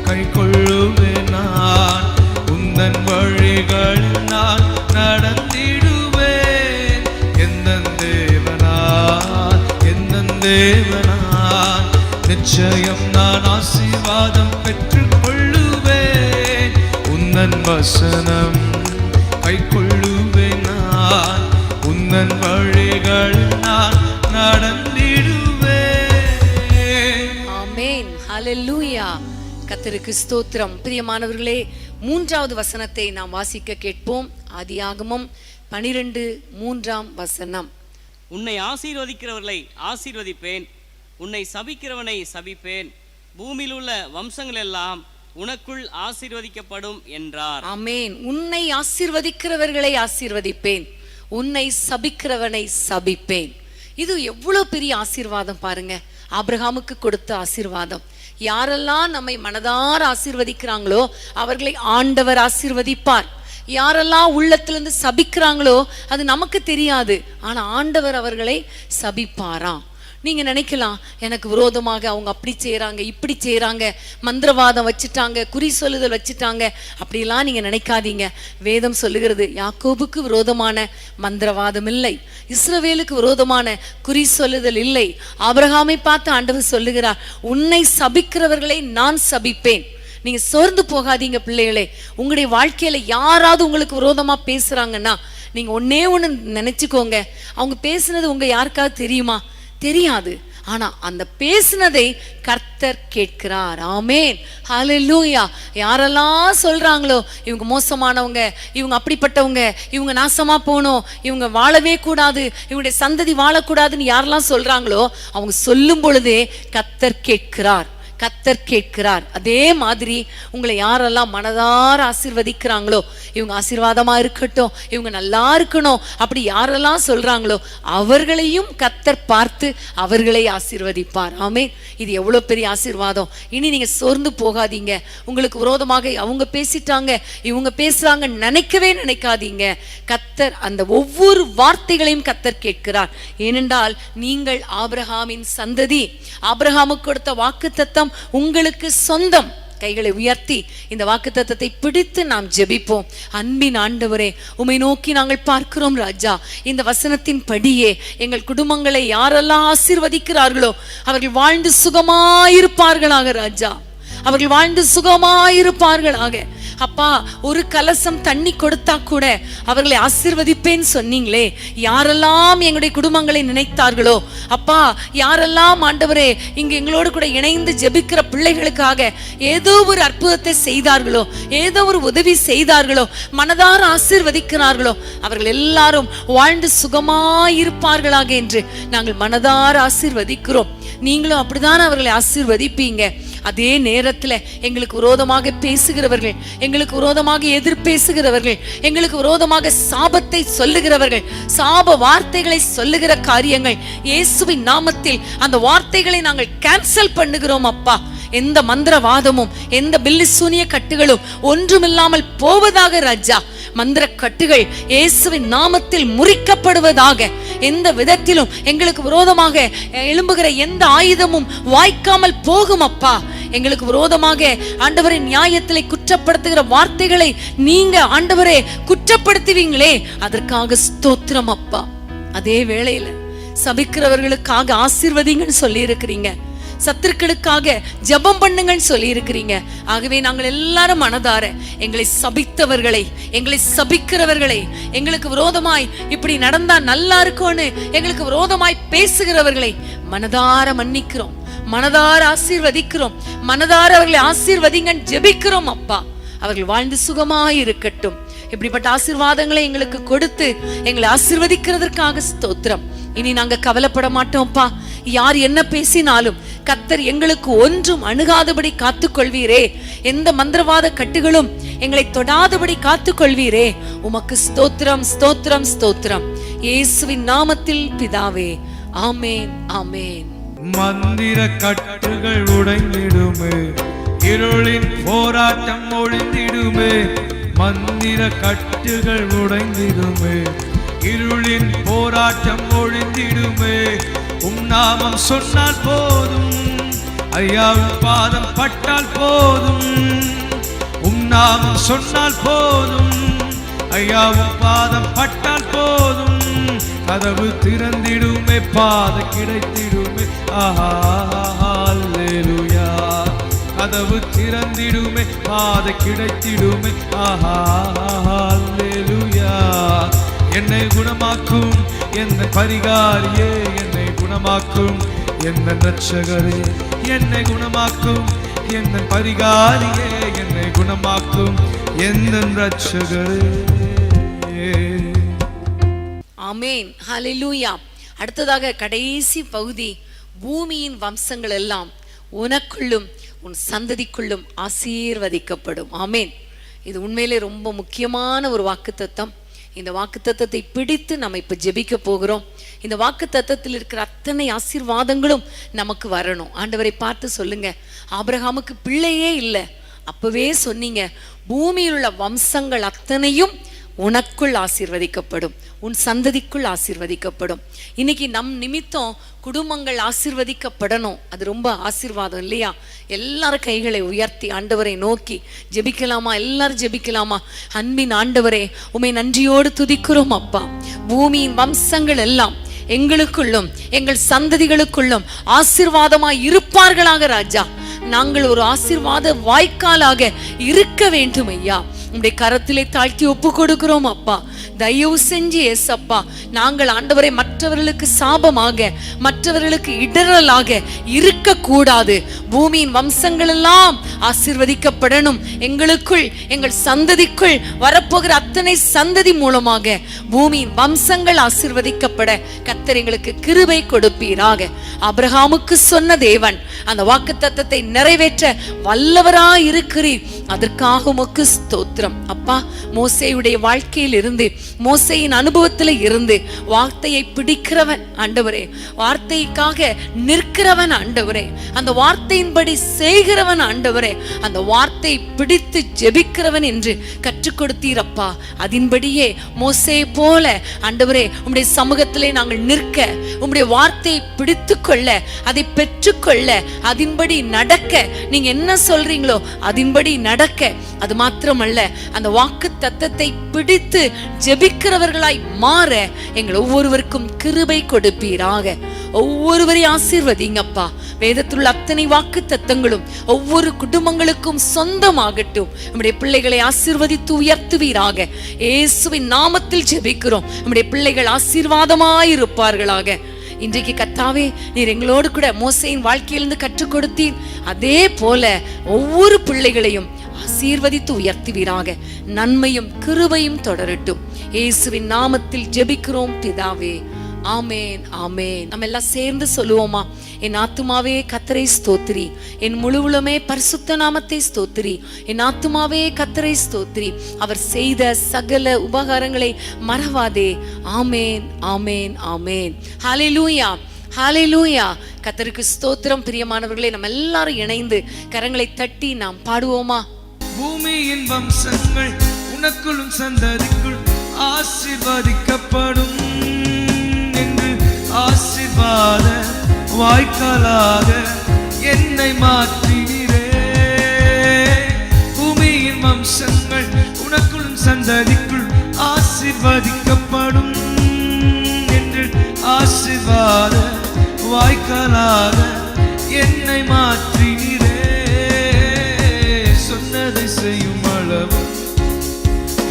கை கொள்ளுவேன் நான், உந்தன் வழிகள் நான் நடந்திடுவேன். எந்த தேவனார், எந்த தேவனார் நிச்சயம் நான் ஆசீர்வாதம் பெற்றுக் கொள்ளுவேன். உந்தன் வசனம் கை கொள்ளுவேன் நான், உந்தன் வழிகள் நான் நடந்திடுவேன். ஆமென், ஹல்லேலூயா. கர்த்தருக்கு ஸ்தோத்திரம். பிரியமானவர்களே, 3வது வசனத்தை நாம் வாசிக்க கேட்போம். ஆதியாகமம் 12:3 உன்னை ஆசீர்வதிக்கிறவர்களை ஆசீர்வதிப்பேன், உன்னை சபிக்கிறவனை சபிப்பேன், பூமியில் உள்ள வம்சங்கள் எல்லாம் உனக்குள் ஆசீர்வதிக்கப்படும் என்றார். ஆமென். உன்னை ஆசீர்வதிக்கிறவர்களை ஆசீர்வதிப்பேன், உன்னை சபிக்கிறவனை சபிப்பேன். இது எவ்வளவு பெரிய ஆசீர்வாதம் பாருங்க. ஆபிரகாமுக்கு கொடுத்த ஆசீர்வாதம். யாரெல்லாம் நம்மை மனதார ஆசீர்வதிக்கிறாங்களோ அவர்களை ஆண்டவர் ஆசீர்வதிப்பார். யாரெல்லாம் உள்ளத்திலிருந்து சபிக்கிறாங்களோ அது நமக்கு தெரியாது, ஆனா ஆண்டவர் அவர்களை சபிப்பாராம். நீங்க நினைக்கலாம், எனக்கு விரோதமாக அவங்க அப்படி செய்யறாங்க, இப்படி செய்யறாங்க, மந்திரவாதம் வச்சுட்டாங்க, குறி சொல்லுதல் வச்சுட்டாங்க, அப்படிலாம் நீங்க நினைக்காதீங்க. வேதம் சொல்லுகிறது, யாக்கோபுக்கு விரோதமான மந்திரவாதம் இல்லை, இஸ்ரவேலுக்கு விரோதமான குறி சொல்லுதல் இல்லை. ஆபிரகாமை பார்த்து ஆண்டவர் சொல்லுகிறார், உன்னை சபிக்கிறவர்களை நான் சபிப்பேன். நீங்க சோர்ந்து போகாதீங்க பிள்ளைகளே. உங்களுடைய வாழ்க்கையில யாராவது உங்களுக்கு விரோதமா பேசுறாங்கன்னா நீங்க ஒன்னே ஒண்ணு நினைச்சுக்கோங்க, அவங்க பேசுனது உங்க யாருக்காவது தெரியுமா? தெரியாது. ஆனா அந்த பேசினதை கர்த்தர் கேட்கிறார். ஆமென், ஹல்லேலூயா. யாரெல்லாம் சொல்றாங்களோ இவங்க மோசமானவங்க, இவங்க அப்படிப்பட்டவங்க, இவங்க நாசமா போகணும், இவங்க வாழவே கூடாது, இவங்களுடைய சந்ததி வாழக்கூடாதுன்னு யாரெல்லாம் சொல்றாங்களோ அவங்க சொல்லும் பொழுதே கர்த்தர் கேட்கிறார், கர்த்தர் கேட்கிறார். அதே மாதிரி உங்களை யாரெல்லாம் மனதார ஆசீர்வதிக்கிறாங்களோ, இவங்க ஆசீர்வாதமா இருக்கட்டும், இவங்க நல்லா இருக்கணும், அப்படி யாரெல்லாம் சொல்றாங்களோ அவர்களையும் கர்த்தர் பார்த்து அவர்களை ஆசீர்வதிப்பார். ஆமென். இது எவ்வளவு பெரிய ஆசீர்வாதம். இனி நீங்க சோர்ந்து போகாதீங்க. உங்களுக்கு விரோதமாக அவங்க பேசிட்டாங்க, இவங்க பேசுறாங்க நினைக்கவே நினைக்காதீங்க. கர்த்தர் அந்த ஒவ்வொரு வார்த்தைகளையும் கர்த்தர் கேட்கிறார். ஏனென்றால் நீங்கள் ஆபிரகாமின் சந்ததி. ஆபிரகாமுக்கு கொடுத்த வாக்குத்தத்தம் உங்களுக்கு சொந்தம். கைகளை உயர்த்தி இந்த வாக்குத்தத்தத்தை பிடித்து நாம் ஜெபிப்போம். அன்பின் ஆண்டவரே, உம்மை நோக்கி நாங்கள் பார்க்கிறோம் ராஜா. இந்த வசனத்தின் படியே எங்கள் குடும்பங்களை யாரெல்லாம் ஆசீர்வதிக்கிறார்களோ அவர்கள் வாழ்ந்து சுகமாயிருப்பார்களாக ராஜா. அவர்கள் வாழ்ந்து சுகமாயிருப்பார்களாக. அப்பா, ஒரு கலசம் தண்ணி கொடுத்தா கூட அவர்களை ஆசீர்வதிப்பேன்னு சொன்னீங்களே. யாரெல்லாம் எங்களுடைய குடும்பங்களை நினைத்தார்களோ அப்பா, யாரெல்லாம் ஆண்டவரே இங்கு எங்களோடு கூட இணைந்து ஜெபிக்கிற பிள்ளைகளுக்காக ஏதோ ஒரு அற்புதத்தை செய்தார்களோ, ஏதோ ஒரு உதவி செய்தார்களோ, மனதார ஆசீர்வதிக்கிறார்களோ, அவர்கள் எல்லாரும் வாழ்ந்து சுகமாயிருப்பார்களாக என்று நாங்கள் மனதார ஆசீர்வதிக்கிறோம். நீங்களும் அப்படிதான் அவர்களை ஆசீர்வதிப்பீங்க. அதே நேரத்தில் எங்களுக்கு விரோதமாக பேசுகிறவர்கள், எங்களுக்கு விரோதமாக எதிர்பேசுகிறவர்கள், எங்களுக்கு விரோதமாக சாபத்தை சொல்லுகிறவர்கள், சாப வார்த்தைகளை சொல்லுகிற காரியங்கள் இயேசுவின் நாமத்தில் அந்த வார்த்தைகளை நாங்கள் கேன்சல் பண்ணுகிறோம் அப்பா. எந்த மந்திரவாதமும் எந்த பில்லி சூனிய கட்டுகளும் ஒன்றுமில்லாமல் போவதாக ராஜா. மந்திர கட்டுகள் இயேசுவின் நாமத்தில் முறிக்கப்படுவதாக. எந்த விதத்திலும் எங்களுக்கு விரோதமாக எழும்புகிற எந்த ஆயுதமும் வாய்க்காமல் போகும் அப்பா. எங்களுக்கு விரோதமாக ஆண்டவரே நியாயத்திலே குற்றப்படுத்துகிற வார்த்தைகளை நீங்க ஆண்டவரே குற்றப்படுத்துவீங்களே, அதற்காக ஸ்தோத்திரம் அப்பா. அதே வேளையில சபிக்கிறவர்களுக்காக ஆசீர்வதிங்கன்னு சொல்லி இருக்கிறீங்க, சத்துருக்களுக்காக ஜெபம் பண்ணுங்கன்னு சொல்லி இருக்கிறீங்க. ஆகவே நாங்கள் எல்லாரும் மனதார எங்களை சபித்தவர்களை, எங்களை சபிக்கிறவர்களை, எங்களுக்கு விரோதமாய் இப்படி நடந்தா நல்லா இருக்கும்னு எங்களுக்கு விரோதமாய் பேசுகிறவர்களை மனதார மன்னிக்கிறோம், மனதார ஆசீர்வதிக்கிறோம், மனதார அவர்களை ஆசீர்வதிங்கன்னு ஜெபிக்கிறோம் அப்பா. அவர்கள் வாழ்ந்து சுகமாய் இருக்கட்டும். இப்படிப்பட்ட ஆசீர்வாதங்களை எங்களுக்கு கொடுத்து எங்களை ஆசீர்வதிக்கிறதற்காக ஸ்தோத்திரம். இனி நாங்க கவலைப்பட மாட்டோம்ப்பா. யார் என்ன பேசினாலும் கர்த்தர் எங்களுக்கு ஒன்றும் அணுகாதபடி காத்துக்கொள்வீரே. எந்த மந்திரவாத கட்டுகளும் எங்களை தொடாதபடி காத்துக்கொள்வீரே. உமக்கு ஸ்தோத்திரம், ஸ்தோத்திரம், ஸ்தோத்திரம். இயேசுவின் நாமத்தில் பிதாவே, ஆமேன், ஆமேன். மந்திர கட்டுகள் உடைந்திடுமே, இருளின் போராட்டம் ஒழிந்திடுமே. மந்திர கட்டுகள் உடைந்திடுமே, இருளின் போராட்டம் ஒழிந்திடுமே. நாமம் சொன்னால் போதும், ஐயாவின் பாதம் பட்டால் போதும். நாமம் சொன்னால் போதும், ஐயாவின் பாதம் பட்டால் போதும். கதவு திறந்திடுமே, பாதை கிடைத்திடுமே. ஆஹா, அல்லேலூயா. கதவு திறந்திடுமே, பாதை கிடைத்திடுமே. ஆஹா, அல்லேலூயா. என்னை குணமாக்கும் என்ன பரிகாரியே, என்னை குணமாக்கும் என்ன இரட்சகரே. என்னை குணமாக்கும் என்ன பரிகாரியே, என்னை குணமாக்கும் என்ன இரட்சகரே. ஆமேன், ஹல்லேலூயா. அடுத்ததாக கடைசி பகுதி, பூமியின் வம்சங்கள் எல்லாம் உனக்குள்ளும் உன் சந்ததிக்குள்ளும் ஆசீர்வதிக்கப்படும். ஆமேன். இது உண்மையிலே ரொம்ப முக்கியமான ஒரு வாக்குத்தத்தம். இந்த வாக்குத்தத்தத்தை பிடித்து நம்ம இப்ப ஜெபிக்க போகிறோம். இந்த வாக்குத்தத்தத்தில் இருக்கிற அத்தனை ஆசீர்வாதங்களும் நமக்கு வரணும். ஆண்டவரை பார்த்து சொல்லுங்க, ஆபிரகாமுக்கு பிள்ளையே இல்லை, அப்பவே சொன்னீங்க பூமியில் உள்ள வம்சங்கள் அத்தனையும் உனக்குள் ஆசீர்வதிக்கப்படும், உன் சந்ததிக்குள் ஆசீர்வதிக்கப்படும். இன்னைக்கு நம் நிமித்தம் குடும்பங்கள் ஆசீர்வதிக்கப்படணும். அது ரொம்ப ஆசீர்வாதம் இல்லையா? எல்லாரும் கைகளை உயர்த்தி ஆண்டவரை நோக்கி ஜெபிக்கலாமா? எல்லாரும் ஜெபிக்கலாமா? அன்பின் ஆண்டவரே, உம்மை நன்றியோடு துதிக்கிறோம் அப்பா. பூமியின் வம்சங்கள் எல்லாம் எங்களுக்குள்ளும் எங்கள் சந்ததிகளுக்குள்ளும் ஆசீர்வாதமாய் இருப்பார்களாக ராஜா. நாங்கள் ஒரு ஆசீர்வாத வாய்க்காலாக இருக்க வேண்டும் ஐயா. உம்முடைய கரத்திலே தாழ்த்தி ஒப்பு கொடுக்கிறோம் அப்பா. தயவு செஞ்சு ஏசப்பா, நாங்கள் ஆண்டவரை மற்றவர்களுக்கு சாபமாக, மற்றவர்களுக்கு இடரலாக இருக்க கூடாது. பூமியின் வம்சங்கள் எல்லாம் ஆசீர்வதிக்கப்படணும். எங்களுக்குள் எங்கள் சந்ததிக்குள் வரப்போகிற அத்தனை சந்ததி மூலமாக பூமியின் வம்சங்கள் ஆசீர்வதிக்கப்பட கர்த்தர் எங்களுக்கு கிருபை கொடுப்பீராக. ஆபிரகாமுக்கு சொன்ன தேவன் அந்த வாக்குத்தத்தத்தை நிறைவேற்ற வல்லவராய் இருக்கிறீர். அதற்காக உமக்கு ஸ்தோத்திரம் அப்பா. மோசேயுடைய வாழ்க்கையில் இருந்து, மோசேயின் அனுபவத்தில் இருந்து வார்த்தையை பிடிக்கிறவன் ஆண்டவரே, வார்த்தைக்காக நிற்கிறவன் ஆண்டவரே, அந்த வார்த்தையின்படி செய்கிறவன் ஆண்டவரே, அந்த வார்த்தை பிடித்து ஜெபிக்கிறவன் என்று கற்றுக் கொடுத்தீரப்பா. அதன்படியே மோசே போல ஆண்டவரே உம்முடைய சமூகத்திலே நாங்கள் நிற்க, உம்முடைய வார்த்தையை பிடித்து கொள்ள, அதை பெற்றுக்கொள்ள, அதன்படி நடக்க, நீங்க என்ன சொல்றீங்களோ அதன்படி நடக்க. அது மாத்திரமல்ல, அந்த வாக்கு தத்தத்தை பிடித்து ஜெபிக்கிறவர்களாய் மாற எங்கள் ஒவ்வொருவருக்கும் கிருபை கொடுப்பீராக. ஒவ்வொருவரையும் ஆசீர்வதிங்கப்பா. வேதத்துள்ள அத்தனை வாக்கு தத்தங்களும் ஒவ்வொரு குடும்பங்களுக்கும் சொந்தமாகட்டும். நம்முடைய பிள்ளைகளை ஆசீர்வதித்து உயர்த்துவீராக. இயேசுவின் நாமத்தில் ஜெபிக்கிறோம். நம்முடைய பிள்ளைகள் ஆசீர்வாதமாயிருப்பார்களாக. இன்றைக்கு கர்த்தாவே, நீர் எங்களோடு கூட மோசேயின் வாழ்க்கையிலிருந்து கற்றுக் கொடுத்தீர். அதே போல ஒவ்வொரு பிள்ளைகளையும் ஆசீர்வதித்து உயர்த்துவீராக. நன்மையும் கிருபையும் தொடரட்டும். இயேசுவின் நாமத்தில் ஜெபிக்கிறோம் பிதாவே. ஆமேன், ஆமேன். நம்ம எல்லாம் சேர்ந்து சொல்லுவோமா? என் ஆத்துமாவே கர்த்தரை ஸ்தோத்திரி, என் முழு உளமே பரிசுத்த நாமத்தை ஸ்தோத்திரி. என் ஆத்துமாவே கர்த்தரை ஸ்தோத்திரி, அவர் செய்த சகல உபகாரங்களை மறவாதே. ஆமேன், ஆமேன், ஆமேன். ஹல்லேலூயா, ஹல்லேலூயா. கர்த்தருக்கு ஸ்தோத்திரம். பிரியமானவர்களே, நம்ம எல்லாரும் இணைந்து கரங்களை தட்டி நாம் பாடுவோமா? பூமியின் வம்சங்கள் உனக்குள்ளும் சந்ததிக்குள் ஆசீர்வதிக்கப்படும் என்று ஆசீர்வாத வாய்க்காலாக என்னை மாற்றினீரே. பூமியின் வம்சங்கள் உனக்குள்ளும் சந்ததிக்குள் ஆசீர்வதிக்கப்படும் என்று ஆசீர்வாத வாய்க்காலாக என்னை மாற்றினீரே. சொன்னதை செய்யும் அளவு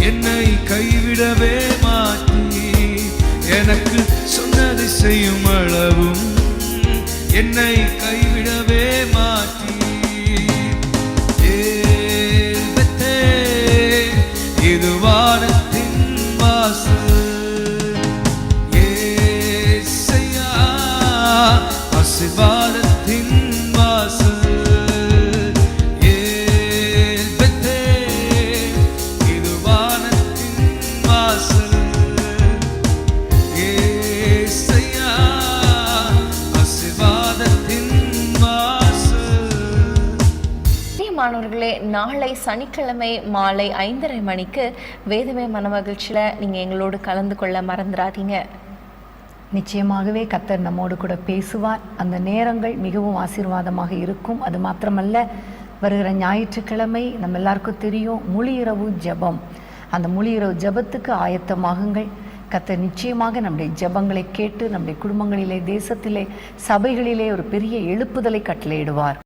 என்னை கைவிடவே மாட்டீ. எனக்கு சொன்னதை செய்யும் அளவும் என்னை கைவிடவே மாட்டீ. இது வானத்தின் வாசல். ஏசையா, ஆசீர்வாதத்தின் வாசல். மாணவர்களே, நாளை சனிக்கிழமை மாலை 5:30 மணிக்கு வேதமே மனமகிழ்ச்சியில் நீங்கள் எங்களோடு கலந்து கொள்ள மறந்துடாதீங்க. நிச்சயமாகவே கர்த்தர் நம்மோடு கூட பேசுவார். அந்த நேரங்கள் மிகவும் ஆசீர்வாதமாக இருக்கும். அது மாத்திரமல்ல, வருகிற ஞாயிற்றுக்கிழமை நம்ம எல்லாருக்கும் தெரியும் முழு இரவு ஜெபம். அந்த முழு இரவு ஜெபத்துக்கு ஆயத்தமாகுங்கள். கர்த்தர் நிச்சயமாக நம்முடைய ஜெபங்களை கேட்டு நம்முடைய குடும்பங்களிலே, தேசத்திலே, சபைகளிலே ஒரு பெரிய எழுப்புதலை கட்டளையிடுவார்.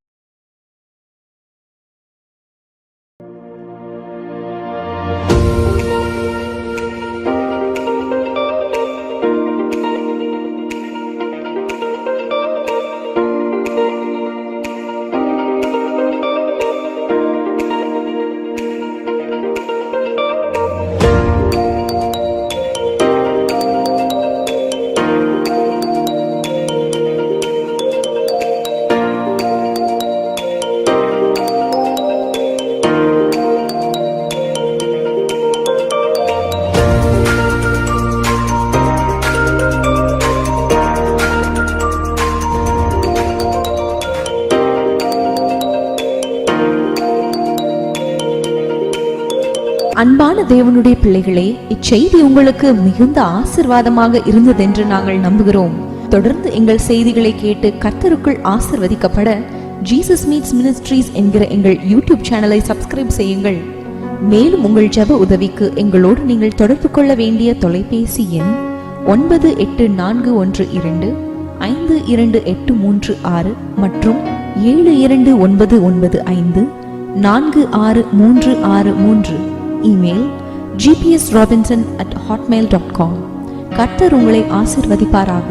அன்பான தேவனுடைய பிள்ளைகளே, இச்செய்தி உங்களுக்கு மிகுந்த ஆசீர்வாதமாக இருந்ததென்று நாங்கள் நம்புகிறோம். தொடர்ந்து எங்கள் செய்திகளை கேட்டு கர்த்தருக்குள் ஆசீர்வதிக்கப்பட ஜீசஸ் மீட்ஸ் மினிஸ்ட்ரீஸ் என்கிற எங்கள் யூடியூப் சேனலை சப்ஸ்கிரைப் செய்யுங்கள். மேலும் உங்கள் ஜெப உதவிக்கு எங்களோடு நீங்கள் தொடர்பு கொள்ள வேண்டிய தொலைபேசி எண் 9842252836 மற்றும் 7299546363. Email gpsrobinson@hotmail.com. கர்த்தர் உங்களை ஆசீர்வதிப்பாராக.